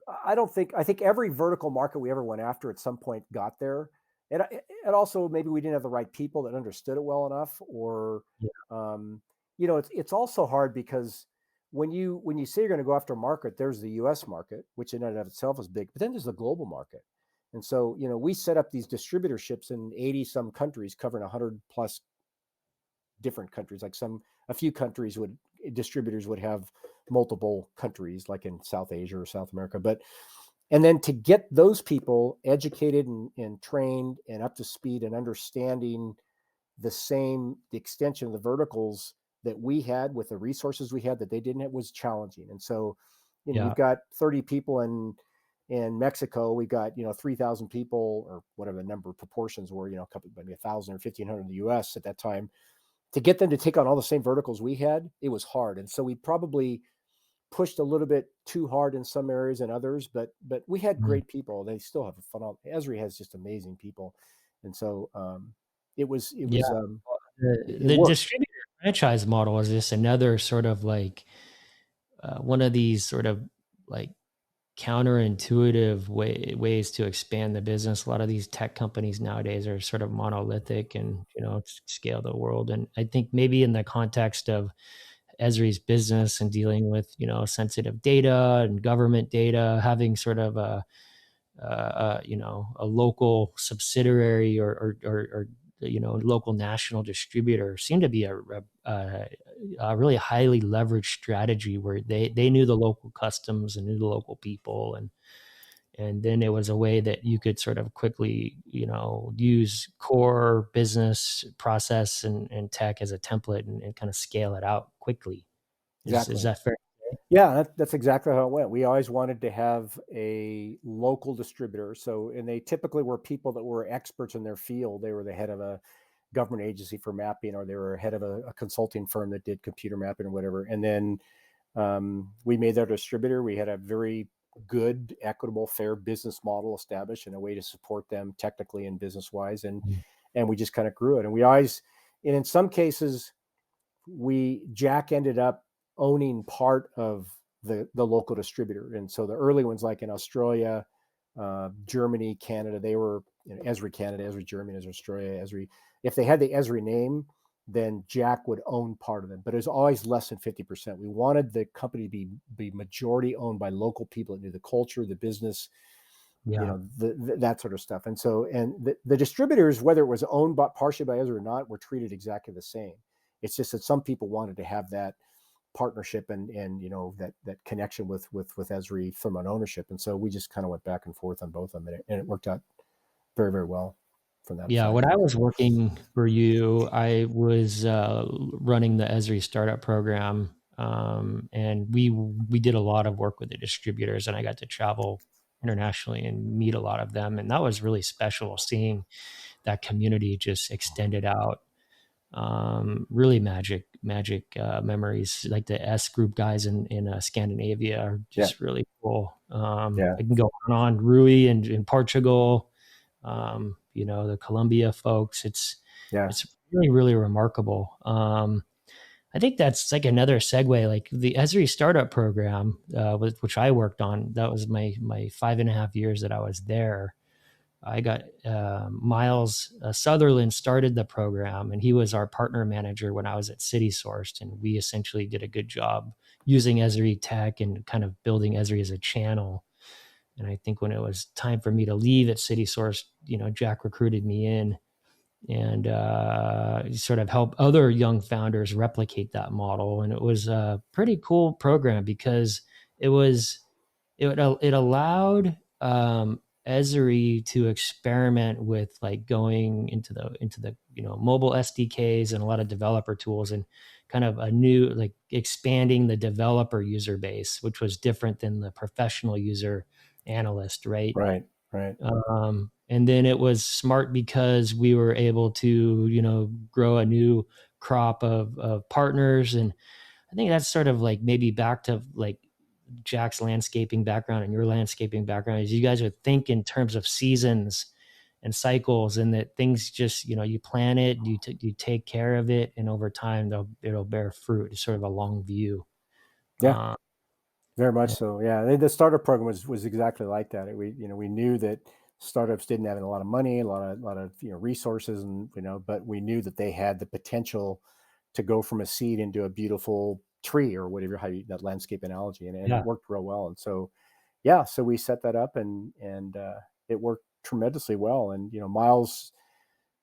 I think every vertical market we ever went after at some point got there. And also maybe we didn't have the right people that understood it well enough, or Yeah. um, it's also hard because when you say you're going to go after a market, there's the US market, which in and of itself is big, but then there's the global market. And so, we set up these distributorships in 80 some countries covering 100 plus different countries. Like a few countries distributors would have multiple countries, like in South Asia or South America. And then to get those people educated and trained and up to speed and understanding the extension of the verticals that we had with the resources we had that they didn't have was challenging. And so, Yeah. you've got 30 people in Mexico, we got 3,000 people or whatever the number of proportions were, a couple, maybe 1,000 or 1,500 in the US at that time. To get them to take on all the same verticals we had, it was hard. And so we probably pushed a little bit too hard in some areas and others, but we had Mhm. great people. They still have a phenomenal. Esri has just amazing people, and so it was it Yeah. was it The worked. distributor franchise model is just another sort of like one of these sort of like counterintuitive ways to expand the business. A lot of these tech companies nowadays are sort of monolithic and scale the world. And I think maybe in the context of Esri's business and dealing with sensitive data and government data, having sort of a local subsidiary or local national distributor seemed to be a really highly leveraged strategy where they knew the local customs and knew the local people, and then it was a way that you could sort of quickly use core business process and tech as a template and kind of scale it out quickly. Is Exactly. that fair? Yeah, that's exactly how it went. We always wanted to have a local distributor. So, and they typically were people that were experts in their field. They were the head of a government agency for mapping, or they were head of a consulting firm that did computer mapping or whatever. And then we made their distributor. We had a very good, equitable, fair business model established and a way to support them technically and business wise. Mm. And we just kind of grew it. And we always, and in some cases, Jack ended up owning part of the local distributor. And so the early ones, like in Australia, Germany, Canada, they were Esri Canada, Esri Germany, Esri Australia, Esri. If they had the Esri name, then Jack would own part of them, but it was always less than 50%. We wanted the company to be majority owned by local people that knew the culture, the business, Yeah. that sort of stuff. And so, and the distributors, whether it was owned partially by Esri or not, were treated exactly the same. It's just that some people wanted to have that partnership and that connection with Esri from an ownership, and so we just kind of went back and forth on both of them, and it worked out very, very well from that Yeah, side. when I was working for you, I was running the Esri startup program, and we did a lot of work with the distributors, and I got to travel internationally and meet a lot of them, and that was really special seeing that community just extended out. Really magic memories. Like the S group guys in Scandinavia are Yeah, just really cool. yeah, I can go on and on. Rui in Portugal, the Colombia folks. yeah, It's really remarkable. I think that's like another segue, like the Esri startup program, which I worked on. That was my 5.5 years that I was there. I got Miles Sutherland started the program, and he was our partner manager when I was at City Sourced, and we essentially did a good job using Esri tech and kind of building Esri as a channel. And I think when it was time for me to leave at City Source, Jack recruited me in and sort of help other young founders replicate that model. And it was a pretty cool program because it was it allowed Esri to experiment with like going into the mobile SDKs and a lot of developer tools and kind of a new like expanding the developer user base, which was different than the professional user analyst, right? Right. Right. And then it was smart because we were able to, grow a new crop of partners. And I think that's sort of like maybe back to like Jack's landscaping background and your landscaping background is you guys would think in terms of seasons and cycles, and that things just, you plan it, you take care of it, and over time it'll bear fruit. It's sort of a long view. Yeah. Uh, Very much so. Yeah, the startup program was exactly like that. We knew that startups didn't have a lot of money, a lot of resources, and but we knew that they had the potential to go from a seed into a beautiful tree or whatever that landscape analogy, and it yeah, worked real well. And so, yeah, so we set that up, and it worked tremendously well. And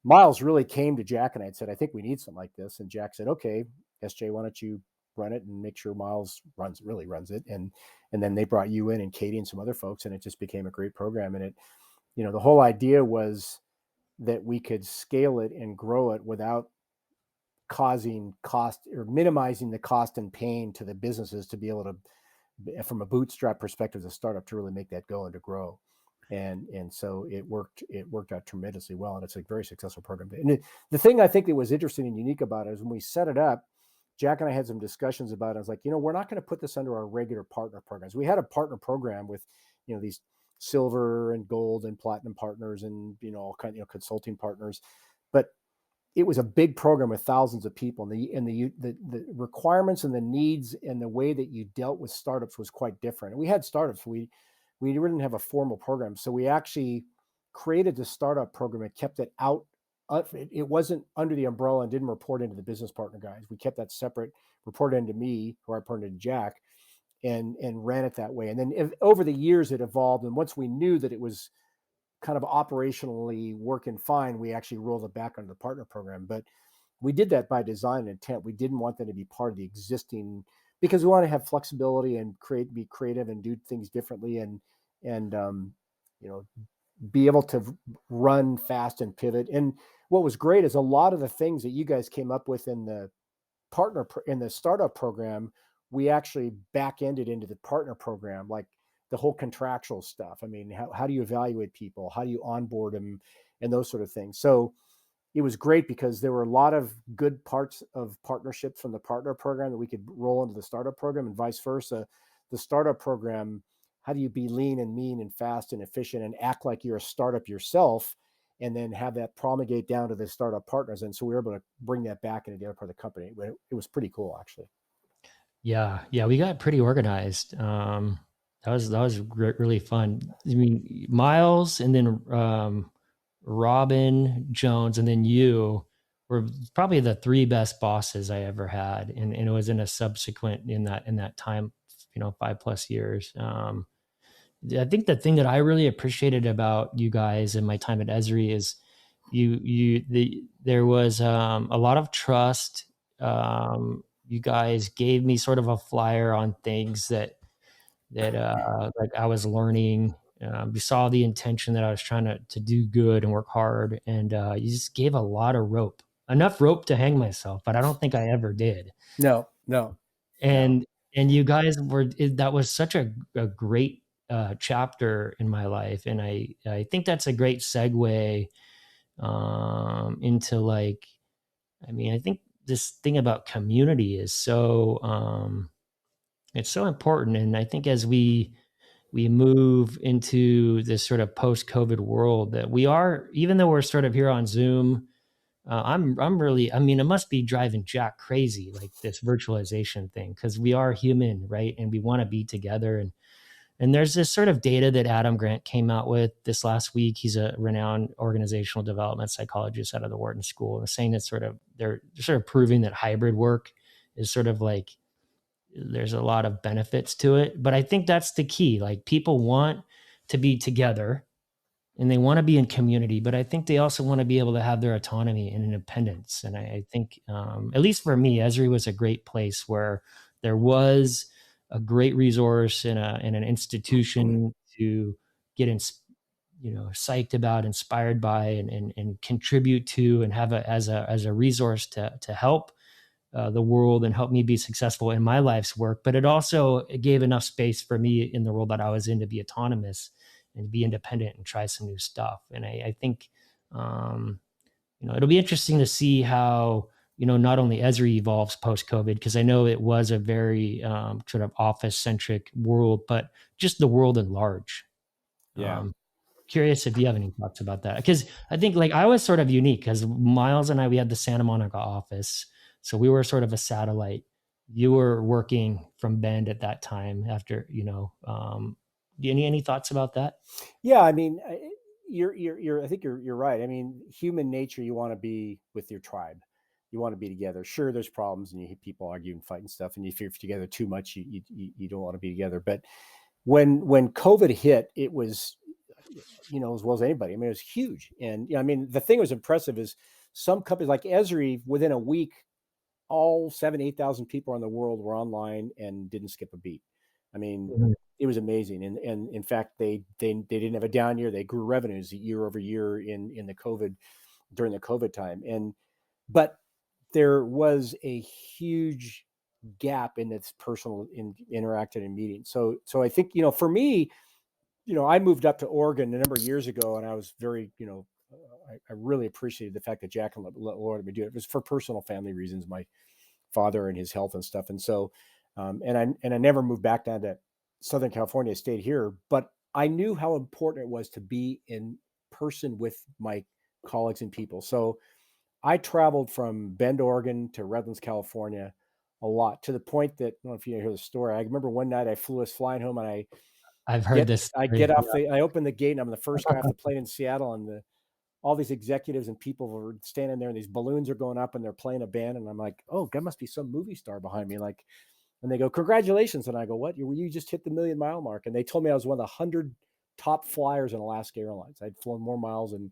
Miles really came to Jack and I and said, I think we need something like this. And Jack said, okay, SJ, why don't you run it and make sure Miles really runs it. And then they brought you in and Katie and some other folks, and it just became a great program. And the whole idea was that we could scale it and grow it without causing cost or minimizing the cost and pain to the businesses to be able to, from a bootstrap perspective, the startup to really make that go and to grow. And so it worked out tremendously well, and it's a very successful program. And the thing I think that was interesting and unique about it is when we set it up, Jack and I had some discussions about it. I was like, we're not going to put this under our regular partner programs. We had a partner program with these silver and gold and platinum partners and all kind of consulting partners, but it was a big program with thousands of people, and the requirements and the needs and the way that you dealt with startups was quite different. And we had startups. We didn't have a formal program, so we actually created the startup program and kept it out. It wasn't under the umbrella and didn't report into the business partner guys. We kept that separate, reported into me, who I reported into Jack, and ran it that way. And then over the years, it evolved. And once we knew that it was kind of operationally working fine, we actually rolled it back under the partner program. But we did that by design and intent. We didn't want them to be part of the existing, because we want to have flexibility and be creative and do things differently, and be able to run fast and pivot. And what was great is a lot of the things that you guys came up with in the startup program, we actually back ended into the partner program, like the whole contractual stuff. I mean, how do you evaluate people? How do you onboard them, and those sort of things? So it was great because there were a lot of good parts of partnerships from the partner program that we could roll into the startup program, and vice versa. The startup program, how do you be lean and mean and fast and efficient and act like you're a startup yourself, and then have that promulgate down to the startup partners? And so we were able to bring that back into the other part of the company. It was pretty cool, actually. yeah, we got pretty organized. That was really fun. I mean, Miles and then Robin Jones and then you were probably the three best bosses I ever had, and it was in a subsequent in that time, 5+ years. I think the thing that I really appreciated about you guys and my time at Esri is there was a lot of trust. You guys gave me sort of a flyer on things that like I was learning. You saw the intention that I was trying to do good and work hard, and you just gave a lot of rope, enough rope to hang myself, but I don't think I ever did. No, no, no. And you guys that was such a great chapter in my life, and I think that's a great segue into like, I mean, I think this thing about community is so it's so important, and I think as we move into this sort of post-COVID world that we are, even though we're sort of here on Zoom, I'm really, I mean, it must be driving Jack crazy, like this virtualization thing, because we are human, right? And we want to be together. And And there's this sort of data that Adam Grant came out with this last week. He's a renowned organizational development psychologist out of the Wharton School, and saying that they're sort of proving that hybrid work is sort of like, there's a lot of benefits to it. But I think that's the key. Like, people want to be together and they want to be in community, but I think they also want to be able to have their autonomy and independence. And I think, at least for me, Esri was a great place where there was a great resource and an institution to get in, psyched about, inspired by, and contribute to, and have as a resource to help the world and help me be successful in my life's work. But it gave enough space for me in the role that I was in to be autonomous and be independent and try some new stuff. And I think, um, it'll be interesting to see how, not only Esri evolves post COVID, because I know it was a very sort of office centric world, but just the world at large. Yeah. Curious if you have any thoughts about that, because I think, like, I was sort of unique because Miles and I, we had the Santa Monica office, so we were sort of a satellite. You were working from Bend at that time. After, any thoughts about that? Yeah. I mean, I think you're right. I mean, human nature, you want to be with your tribe. You want to be together. Sure, there's problems and you hear people argue and fight and stuff. And if you're together too much, you don't want to be together. But when COVID hit, it was, as well as anybody. I mean, it was huge. And I mean, the thing that was impressive is some companies like Esri, within a week, all 7,000, 8,000 people in the world were online and didn't skip a beat. I mean, Mhm. it was amazing. And in fact, they didn't have a down year. They grew revenues year over year during the COVID time. But there was a huge gap in its personal interacting and meeting. So I think, for me, I moved up to Oregon a number of years ago, and I was very, I really appreciated the fact that Jack and let me do it. It was for personal family reasons, my father and his health and stuff. And so, and I never moved back down to Southern California. I stayed here, but I knew how important it was to be in person with my colleagues and people. So I traveled from Bend, Oregon to Redlands, California a lot, to the point that, I don't know if you hear the story. I remember one night I was flying home, and I've heard this I story. get off I open the gate, and I'm the first guy off the plane in Seattle, and all these executives and people were standing there, and these balloons are going up, and they're playing a band, and I'm like, oh, there must be some movie star behind me, like. And they go, congratulations, and I go, what? You just hit the 1,000,000 mile mark, and they told me I was one of the 100 top flyers in Alaska Airlines. I'd flown more miles, and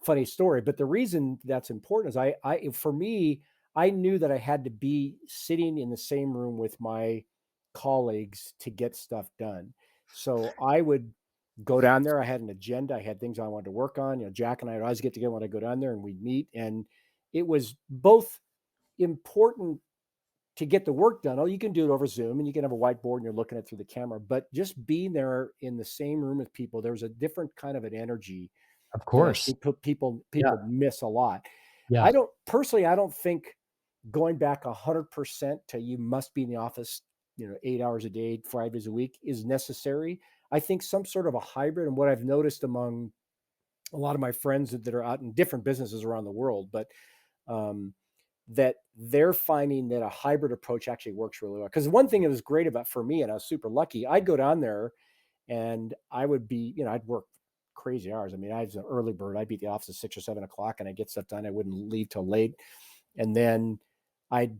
funny story, but the reason that's important is for me, I knew that I had to be sitting in the same room with my colleagues to get stuff done. So I would go down there. I had an agenda. I had things I wanted to work on. Jack and I would always get together when I go down there, and we'd meet. And it was both important to get the work done. Oh, you can do it over Zoom, and you can have a whiteboard and you're looking at it through the camera, but just being there in the same room with people, there's a different kind of an energy Of that I course. think people Yeah. miss a lot. Yeah. I don't think going back 100% to you must be in the office, 8 hours a day, 5 days a week is necessary. I think some sort of a hybrid, and what I've noticed among a lot of my friends that are out in different businesses around the world, but um, that they're finding that a hybrid approach actually works really well. Because one thing that was great about for me, and I was super lucky, I'd go down there and I would be, I'd work crazy hours. I mean, I was an early bird. I'd be at the office at 6 or 7 o'clock, and I get stuff done. I wouldn't leave till late. And then I'd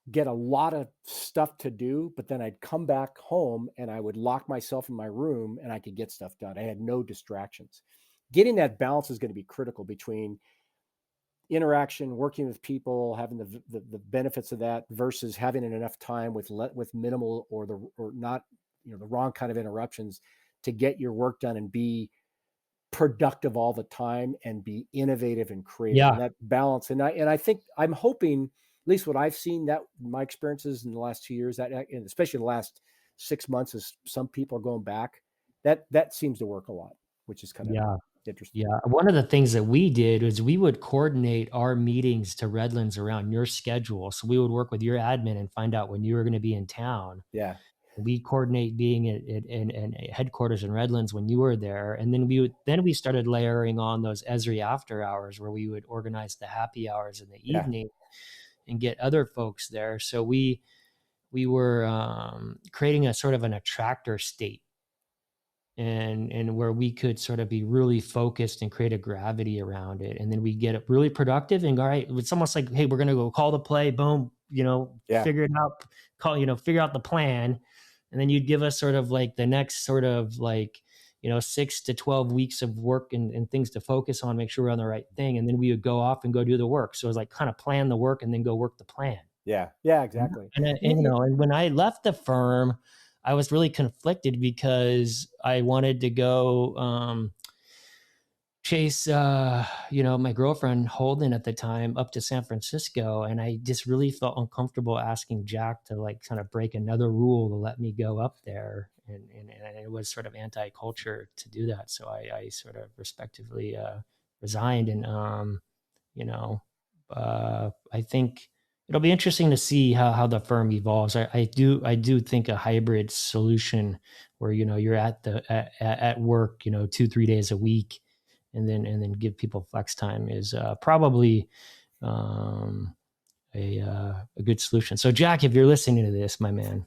get a lot of stuff to do, but then I'd come back home and I would lock myself in my room and I could get stuff done. I had no distractions. Getting that balance is going to be critical between interaction, working with people, having the benefits of that versus having enough time with minimal or not, the wrong kind of interruptions to get your work done and be productive all the time and be innovative and creative. And Yeah. that balance. And I think I'm hoping, at least what I've seen, that my experiences in the last 2 years, that, and especially the last 6 months, is some people are going back. That seems to work a lot, which is kind of Yeah. interesting. Yeah. One of the things that we did was we would coordinate our meetings to Redlands around your schedule. So we would work with your admin and find out when you were going to be in town. Yeah. We coordinate being in headquarters in Redlands when you were there. And then we started layering on those Esri after hours, where we would organize the happy hours in the Yeah. evening and get other folks there. So we we were creating a sort of an attractor state, and where we could sort of be really focused and create a gravity around it, and then we get it really productive. And all right, it's almost like, hey, we're gonna go call the play, boom, Yeah. figure it out, figure out the plan, and then you'd give us sort of like the next sort of like 6 to 12 weeks of work, and things to focus on, make sure we're on the right thing, and then we would go off and go do the work. So it was like kind of plan the work and then go work the plan. Yeah. Yeah. And Exactly. and when I left the firm, I was really conflicted because I wanted to go chase my girlfriend Holden at the time up to San Francisco, and I just really felt uncomfortable asking Jack to like kind of break another rule to let me go up there, and it was sort of anti-culture to do that. So I sort of respectively resigned. And you know, I think it'll be interesting to see how the firm evolves. I do think a hybrid solution where you're at work 2-3 days a week, and then give people flex time is probably um, a good solution. So Jack, if you're listening to this, my man.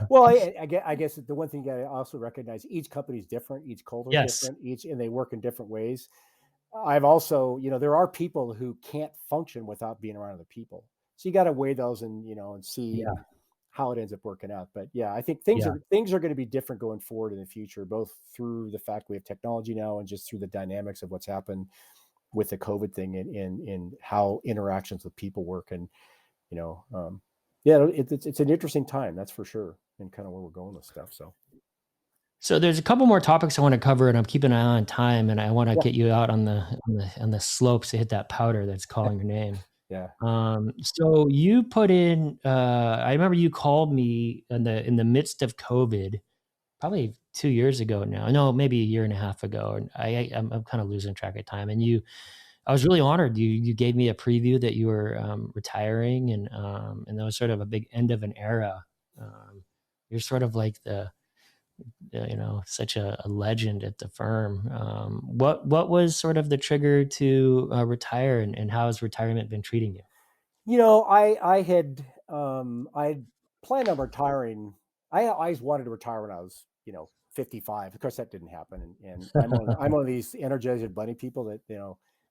Well, I guess the one thing you got to also recognize, each company is different, each culture is Yes. different, and they work in different ways. I've also, there are people who can't function without being around other people. So you got to weigh those and see Yeah. how it ends up working out. But yeah, I think things Yeah. are things are going to be different going forward in the future, both through the fact we have technology now and just through the dynamics of what's happened with the COVID thing, and how interactions with people work. And you know, um, yeah, it's an interesting time, that's for sure, and kind of where we're going with stuff. So So there's a couple more topics I want to cover, and I'm keeping an eye on time, and I want to yeah, get you out on the slopes to hit that powder that's calling your name. yeah, So you put in. I remember you called me in the midst of COVID, probably 2 years ago now. No, maybe a year and a half ago. And I'm kind of losing track of time. And I was really honored. You gave me a preview that you were retiring, and that was sort of a big end of an era. You're sort of like such a legend at the firm. What was sort of the trigger to retire, and how has retirement been treating you? I had planned on retiring. I always wanted to retire when I was 55. Of course, that didn't happen, and I'm one of these energized bunny people that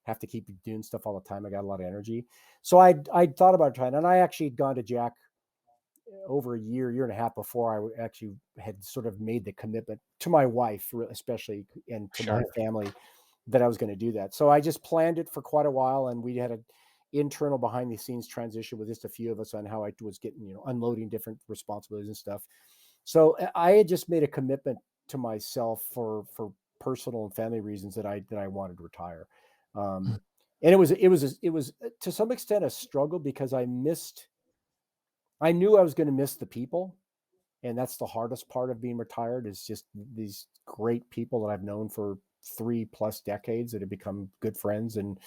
have to keep doing stuff all the time. I got a lot of energy, so I thought about trying, and I actually had gone to Jack over a year and a half before I actually had sort of made the commitment to my wife, especially, and to my Sure. family, that I was going to do that. So I just planned it for quite a while, and we had an internal behind the scenes transition with just a few of us on how I was getting, unloading different responsibilities and stuff. So I had just made a commitment to myself for personal and family reasons that I wanted to retire. Um, and it was to some extent a struggle because I knew I was going to miss the people, and that's the hardest part of being retired, is just these great people that I've known for 3+ decades that have become good friends, and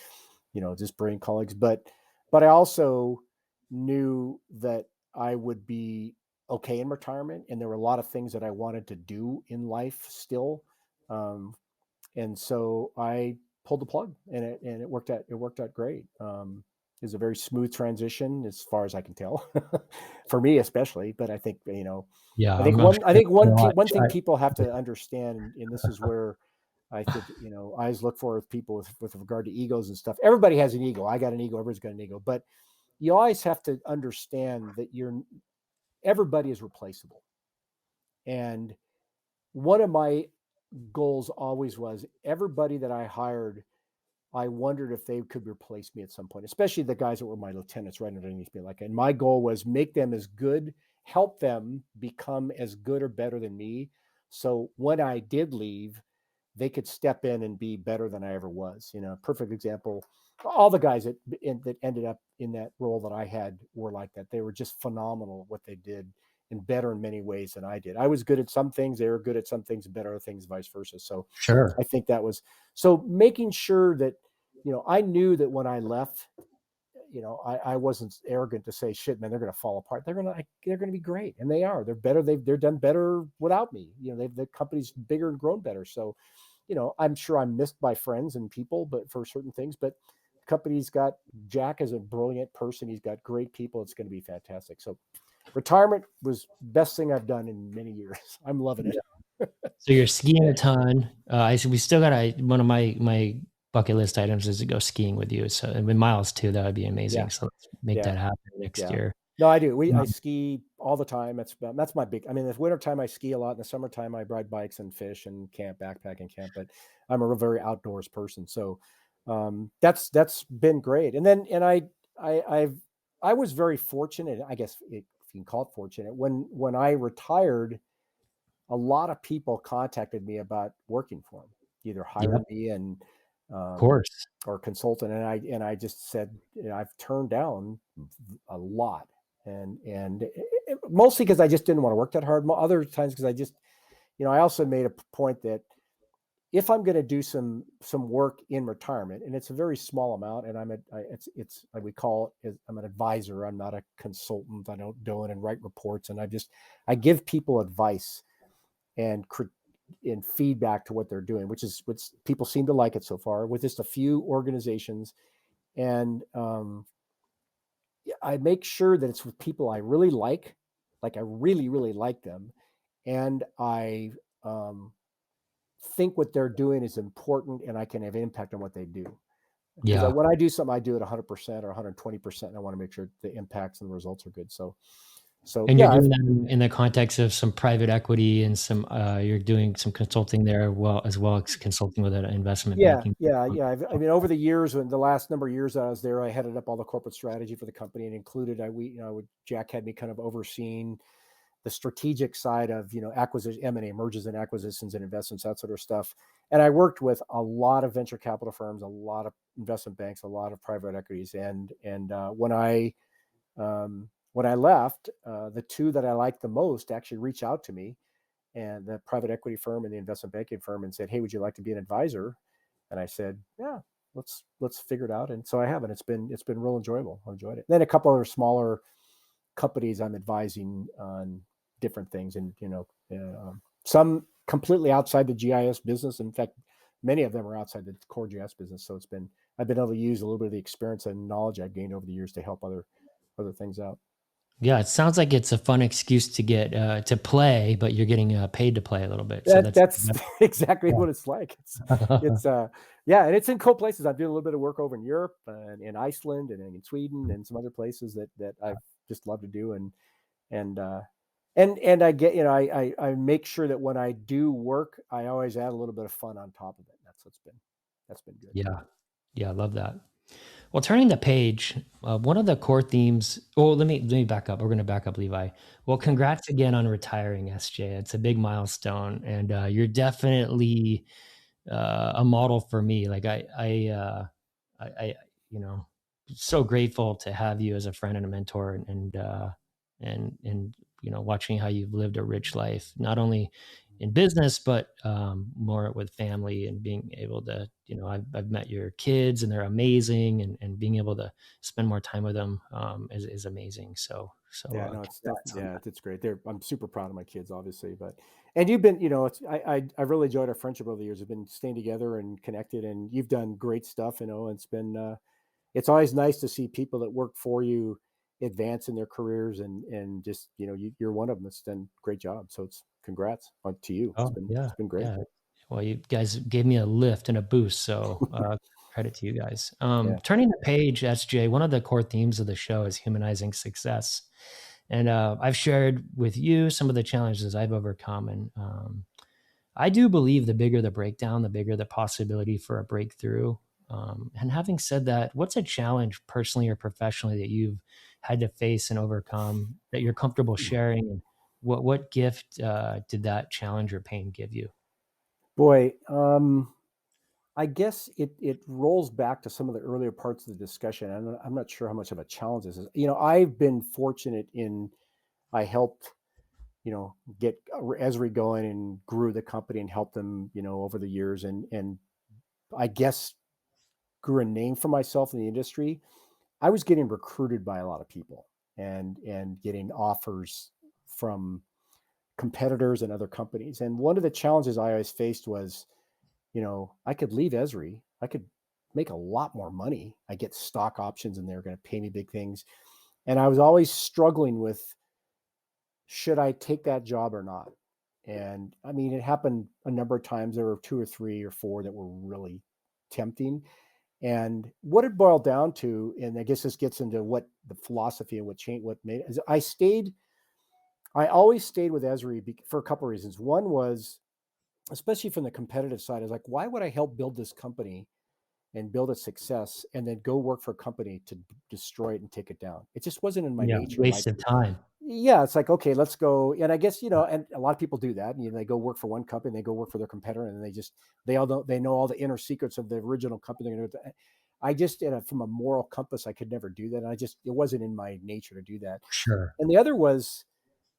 just brilliant colleagues. But I also knew that I would be okay in retirement, and there were a lot of things that I wanted to do in life still. um, and so I pulled the plug, and it worked out great. It was a very smooth transition as far as I can tell, for me especially. But I think Yeah, I think I'm one I sure think a lot. one thing people have to understand, and this is where I think I always look for with people with regard to egos and stuff. Everybody has an ego. I got an ego. Everybody's got an ego. But you always have to understand that everybody is replaceable. And one of my goals always was, everybody that I hired, I wondered if they could replace me at some point, especially the guys that were my lieutenants right underneath me. And my goal was make them as good, help them become as good or better than me. So when I did leave, they could step in and be better than I ever was. Perfect example. All the guys that ended up in that role that I had were like that. They were just phenomenal at what they did, and better in many ways than I did. I was good at some things. They were good at some things, better at things, vice versa. So Sure. I think that was, so making sure that, I knew that when I left, I wasn't arrogant to say, shit, man, they're going to fall apart. They're going to be great. And they are, they're better. They're done better without me. The company's bigger and grown better. So, I'm sure I'm missed by friends and people, but for certain things, but the company's got Jack as a brilliant person. He's got great people. It's going to be fantastic. So retirement was best thing I've done in many years. I'm loving it. So you're skiing a ton. We still got one of my bucket list items is to go skiing with you. So and with Miles too, that would be amazing. Yeah. So let's make Yeah. that happen next Yeah. year. No, I do. I Um, ski all the time. That's my big. I mean, in the wintertime I ski a lot. In the summertime I ride bikes and fish and camp, backpack and camp. But I'm a very outdoors person, so that's been great. And then I was very fortunate. I guess if you can call it fortunate. When I retired, a lot of people contacted me about working for them, either yep, hiring me and of um, course. or consultant, and I just said, I've turned down a lot, and mostly because I just didn't want to work that hard. Other times because I just, I also made a point that if I'm going to do some work in retirement, and it's a very small amount, and it's like we call it, I'm an advisor. I'm not a consultant. I don't go in and write reports, and I give people advice and feedback to what they're doing, which people seem to like it so far with just a few organizations. And I make sure that it's with people I really like I really, really like them. And I think what they're doing is important and I can have impact on what they do. Because Yeah. when I do something, I do it 100% or 120%. And I want to make sure the impacts and the results are good. So And you're yeah, doing that in the context of some private equity and you're doing some consulting there, as well as consulting with an investment Yeah, banking. yeah, yeah. I mean, over the years, when the last number of years I was there, I headed up all the corporate strategy for the company, and included Jack had me kind of overseeing the strategic side of acquisition, M&A, mergers and acquisitions, and investments, that sort of stuff. And I worked with a lot of venture capital firms, a lot of investment banks, a lot of private equities, and when I left, the two that I liked the most actually reached out to me, and the private equity firm and the investment banking firm, and said, "Hey, would you like to be an advisor?" And I said, "Yeah, let's figure it out." And so I have, and it's been real enjoyable. I enjoyed it. Then a couple other smaller companies I'm advising on different things, and some completely outside the GIS business. In fact, many of them are outside the core GIS business. So I've been able to use a little bit of the experience and knowledge I've gained over the years to help other things out. Yeah, it sounds like it's a fun excuse to get to play, but you're getting paid to play a little bit. So That's that's exactly yeah. what it's like. It's yeah, and it's in cool places. I'm doing a little bit of work over in Europe and in Iceland and in Sweden and some other places that I've just loved to do. And and I get, I make sure that when I do work, I always add a little bit of fun on top of it. That's been good. Yeah. Yeah, I love that. Well, turning the page, one of the core themes. Oh, let me back up. We're going to back up, Levi. Well, congrats again on retiring, SJ. It's a big milestone, and you're definitely a model for me. Like I, you know, so grateful to have you as a friend and a mentor, and watching how you've lived a rich life, not only in business but more with family, and being able to, I've met your kids and they're amazing, and being able to spend more time with them is amazing. So Yeah, no, congrats on that. it's great. I'm super proud of my kids, obviously, and you've been, I really enjoyed our friendship over the years. We've been staying together and connected, and you've done great stuff, and it's always nice to see people that work for you advance in their careers, and just, you're one of them that's done a great job. So it's congrats to you. Oh yeah, It's been great. yeah. Well, you guys gave me a lift and a boost, so credit to you guys. Yeah. Turning the page, SJ, one of the core themes of the show is humanizing success, and I've shared with you some of the challenges I've overcome, and I do believe the bigger the breakdown, the bigger the possibility for a breakthrough. And having said that, what's a challenge personally or professionally that you've had to face and overcome that you're comfortable sharing? And what gift did that challenge or pain give you? Boy, I guess it rolls back to some of the earlier parts of the discussion. I'm not sure how much of a challenge this is. I've been fortunate in I helped, get Esri going and grew the company and helped them, over the years, and I guess grew a name for myself in the industry. I was getting recruited by a lot of people, and getting offers from competitors and other companies. And one of the challenges I always faced was, I could leave Esri. I could make a lot more money. I get stock options and they're going to pay me big things. And I was always struggling with, should I take that job or not? And I mean, it happened a number of times. There were 2 or 3 or 4 that were really tempting. And what it boiled down to, and I guess this gets into what the philosophy and what changed, what made is I always stayed with Esri for a couple of reasons. One was, especially from the competitive side, is like, why would I help build this company and build a success and then go work for a company to destroy it and take it down? It just wasn't in my Yeah, nature. waste of time. Yeah, it's like, okay, let's go. And I guess, and a lot of people do that. They go work for one company, they go work for their competitor, and they know all the inner secrets of the original company. I just, from a moral compass, I could never do that. And it wasn't in my nature to do that. Sure. And the other was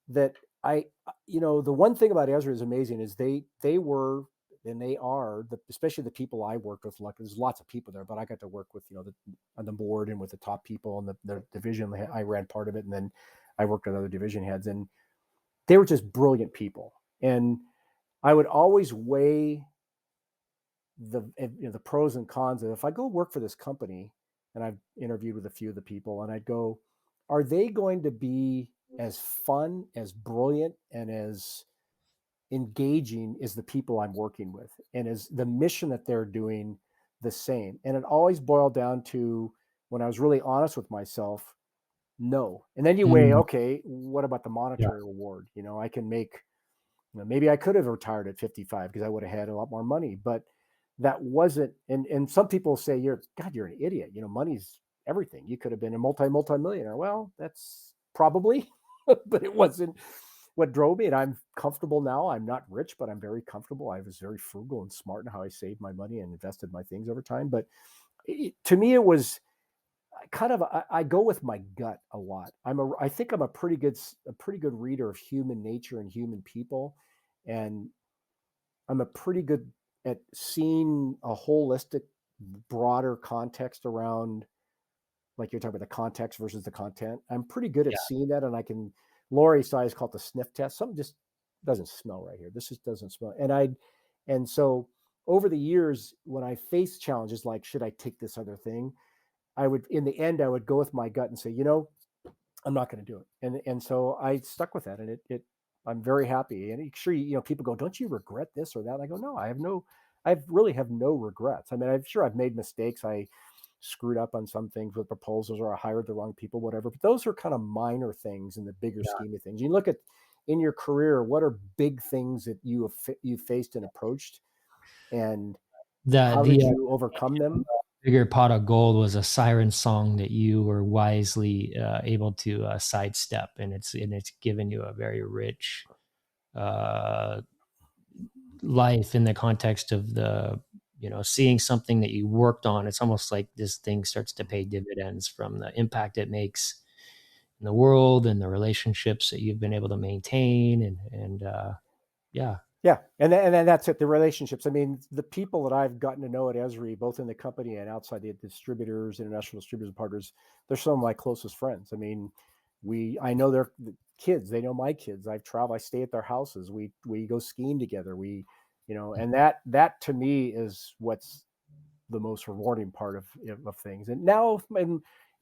that the one thing about Ezra is amazing is they were, and they are, especially the people I worked with. Like, there's lots of people there, but I got to work with, on the board and with the top people and the division. I ran part of it, and then I worked with other division heads, and they were just brilliant people. And I would always weigh the pros and cons of, if I go work for this company, and I've interviewed with a few of the people, and I'd go, are they going to be as fun, as brilliant, and as engaging as the people I'm working with, and is the mission that they're doing the same? And it always boiled down to, when I was really honest with myself, no. And then you weigh, Mm, okay, what about the yeah, monetary reward? I can make, maybe I could have retired at 55 because I would have had a lot more money, but that wasn't. And some people say, you're an idiot. Money's everything. You could have been a multi-millionaire. Well, that's probably, but it wasn't what drove me. And I'm comfortable now. I'm not rich, but I'm very comfortable. I was very frugal and smart in how I saved my money and invested my things over time. But to me, it was kind of, I go with my gut a lot. I think I'm a pretty good reader of human nature and human people, and I'm a pretty good at seeing a holistic, broader context around, like you're talking about, the context versus the content. I'm pretty good at yeah, seeing that, and I can. Lori size called the sniff test. Something just doesn't smell right here. This just doesn't smell. And so over the years, when I face challenges like, should I take this other thing, I would, in the end, I would go with my gut and say, I'm not going to do it. And so I stuck with that, and I'm very happy. And sure, people go, don't you regret this or that? And I go, no, I really have no regrets. I mean, I'm sure I've made mistakes. I screwed up on some things with proposals, or I hired the wrong people, whatever. But those are kind of minor things in the bigger yeah. scheme of things. You look at, in your career, what are big things that you faced and approached, and The how the did you overcome them? bigger pot of gold was a siren song that you were wisely able to sidestep, and it's given you a very rich uh, life in the context of seeing something that you worked on. It's almost like this thing starts to pay dividends from the impact it makes in the world and the relationships that you've been able to maintain, and yeah, Yeah, and then that's it. The relationships. I mean, the people that I've gotten to know at Esri, both in the company and outside, the distributors, international distributors and partners, they're some of my closest friends. I mean, I know their kids. They know my kids. I've traveled. I stay at their houses. We go skiing together. And that to me is what's the most rewarding part of things. And now,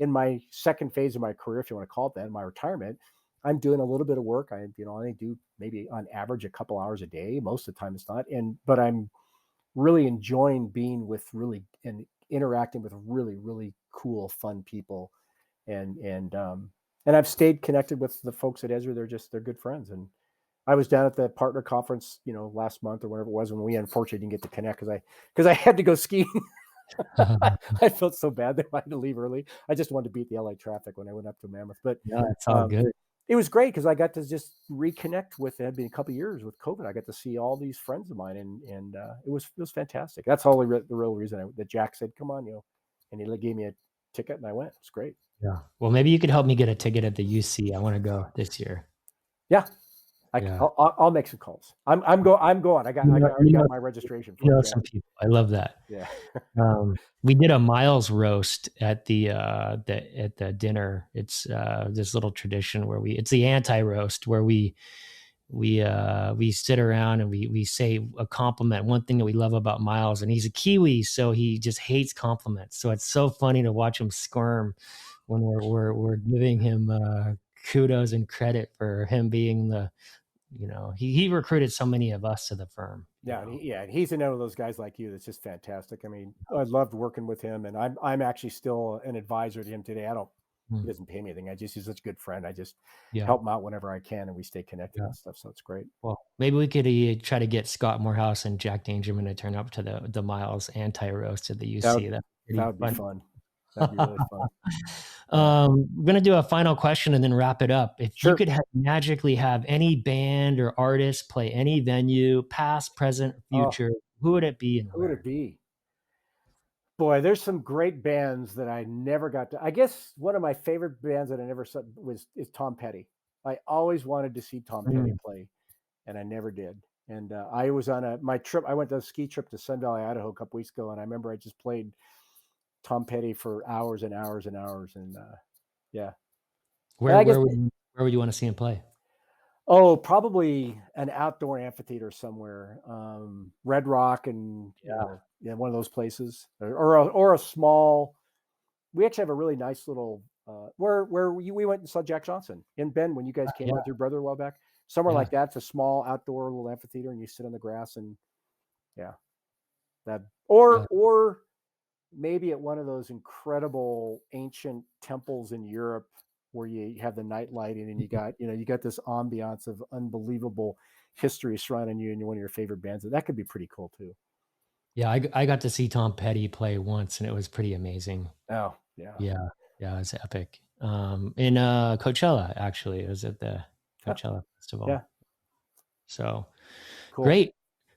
in my second phase of my career, if you want to call it that, in my retirement, I'm doing a little bit of work. I only do maybe on average a couple hours a day. Most of the time it's not. But I'm really enjoying being with really, and interacting with really, really cool, fun people. And I've stayed connected with the folks at Ezra. They're good friends. And I was down at the partner conference, last month or whatever it was, when we unfortunately didn't get to connect because I had to go skiing. I felt so bad that I had to leave early. I just wanted to beat the LA traffic when I went up to Mammoth. But yeah, it's all um, good. it was great because I got to just reconnect with. It had been a couple of years with COVID. I got to see all these friends of mine, and it was fantastic. That's all the real reason that Jack said, "Come on, and he gave me a ticket, and I went. It's great. Yeah. Well, maybe you could help me get a ticket at the UC. I want to go this year. Yeah, Yeah. I'll make some calls. I'm going. I already got my registration for it. Yeah, Some people. I love that. yeah, We did a Miles roast at the dinner. It's this little tradition where it's the anti roast where we sit around and we say a compliment, one thing that we love about Miles, and he's a Kiwi, so he just hates compliments. So it's so funny to watch him squirm when we're giving him kudos and credit for him being the, he recruited so many of us to the firm. Yeah, and he's another of those guys like you that's just fantastic. I mean, I loved working with him, and I'm actually still an advisor to him today. He doesn't pay me anything. He's such a good friend. I just help him out whenever I can, and we stay connected and stuff. So it's great. Well, maybe we could try to get Scott Morehouse and Jack Dangerman to turn up to the Miles anti-roast at the UC. That would be fun. That'd be really fun. We're gonna do a final question and then wrap it up. If you could magically have any band or artist play any venue, past, present, future, who would it be and who would it be? Boy, there's some great bands that I never got to. I guess one of my favorite bands that I never saw is Tom Petty. I always wanted to see Tom Petty play, and I never did. And I was on my trip. I went to a ski trip to Sun Valley, Idaho, a couple weeks ago, and I remember I just played Tom Petty for hours and hours and hours. And yeah. Where would you want to see him play? Oh, probably an outdoor amphitheater somewhere, Red Rock, and one of those places, or a small. We actually have a really nice little where we went and saw Jack Johnson in Bend when you guys came out with your brother a while back. Somewhere like that. It's a small outdoor little amphitheater, and you sit on the grass and that or maybe at one of those incredible ancient temples in Europe, where you have the night lighting and you got this ambiance of unbelievable history surrounding you and one of your favorite bands. That could be pretty cool too. Yeah, I got to see Tom Petty play once, and it was pretty amazing. Oh, yeah, it was epic. In Coachella, actually, it was at the Coachella Festival. Yeah. So cool. Great.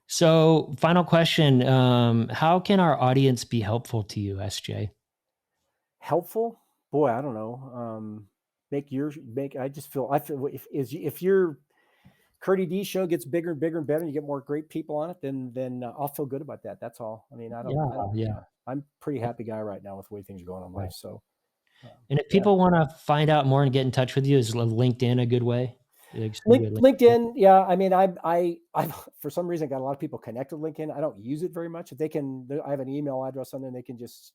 So, final question: how can our audience be helpful to you, SJ? Helpful? Boy, I don't know. I feel if your Curdy D show gets bigger and bigger and better, and you get more great people on it, then I'll feel good about that. That's all. I mean, I'm a pretty happy guy right now with the way things are going in life. So, and if people want to find out more and get in touch with you, is LinkedIn a good way? LinkedIn, yeah. I mean, I for some reason got a lot of people connected with LinkedIn. I don't use it very much. If they can, I have an email address on there, and they can just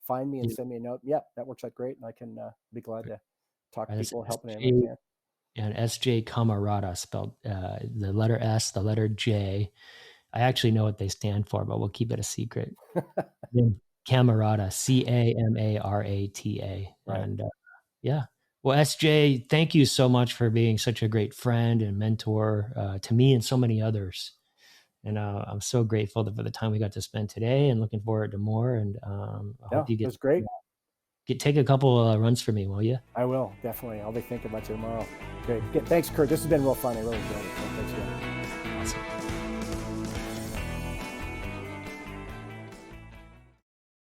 find me and send me a note. Yeah, that works out great, and I can be glad to talk to people and help them. And SJ Camarata, spelled the letter S, the letter J. I actually know what they stand for, but we'll keep it a secret. Camarata, Camarata. Right. And well, SJ, thank you so much for being such a great friend and mentor to me and so many others. And I'm so grateful for the time we got to spend today, and looking forward to more. And I hope you get. It was great. Take a couple runs for me, will you? I will, definitely. I'll be thinking about you tomorrow. Great. Thanks, Kurt. This has been real fun. I really enjoyed it. Thanks again. Awesome.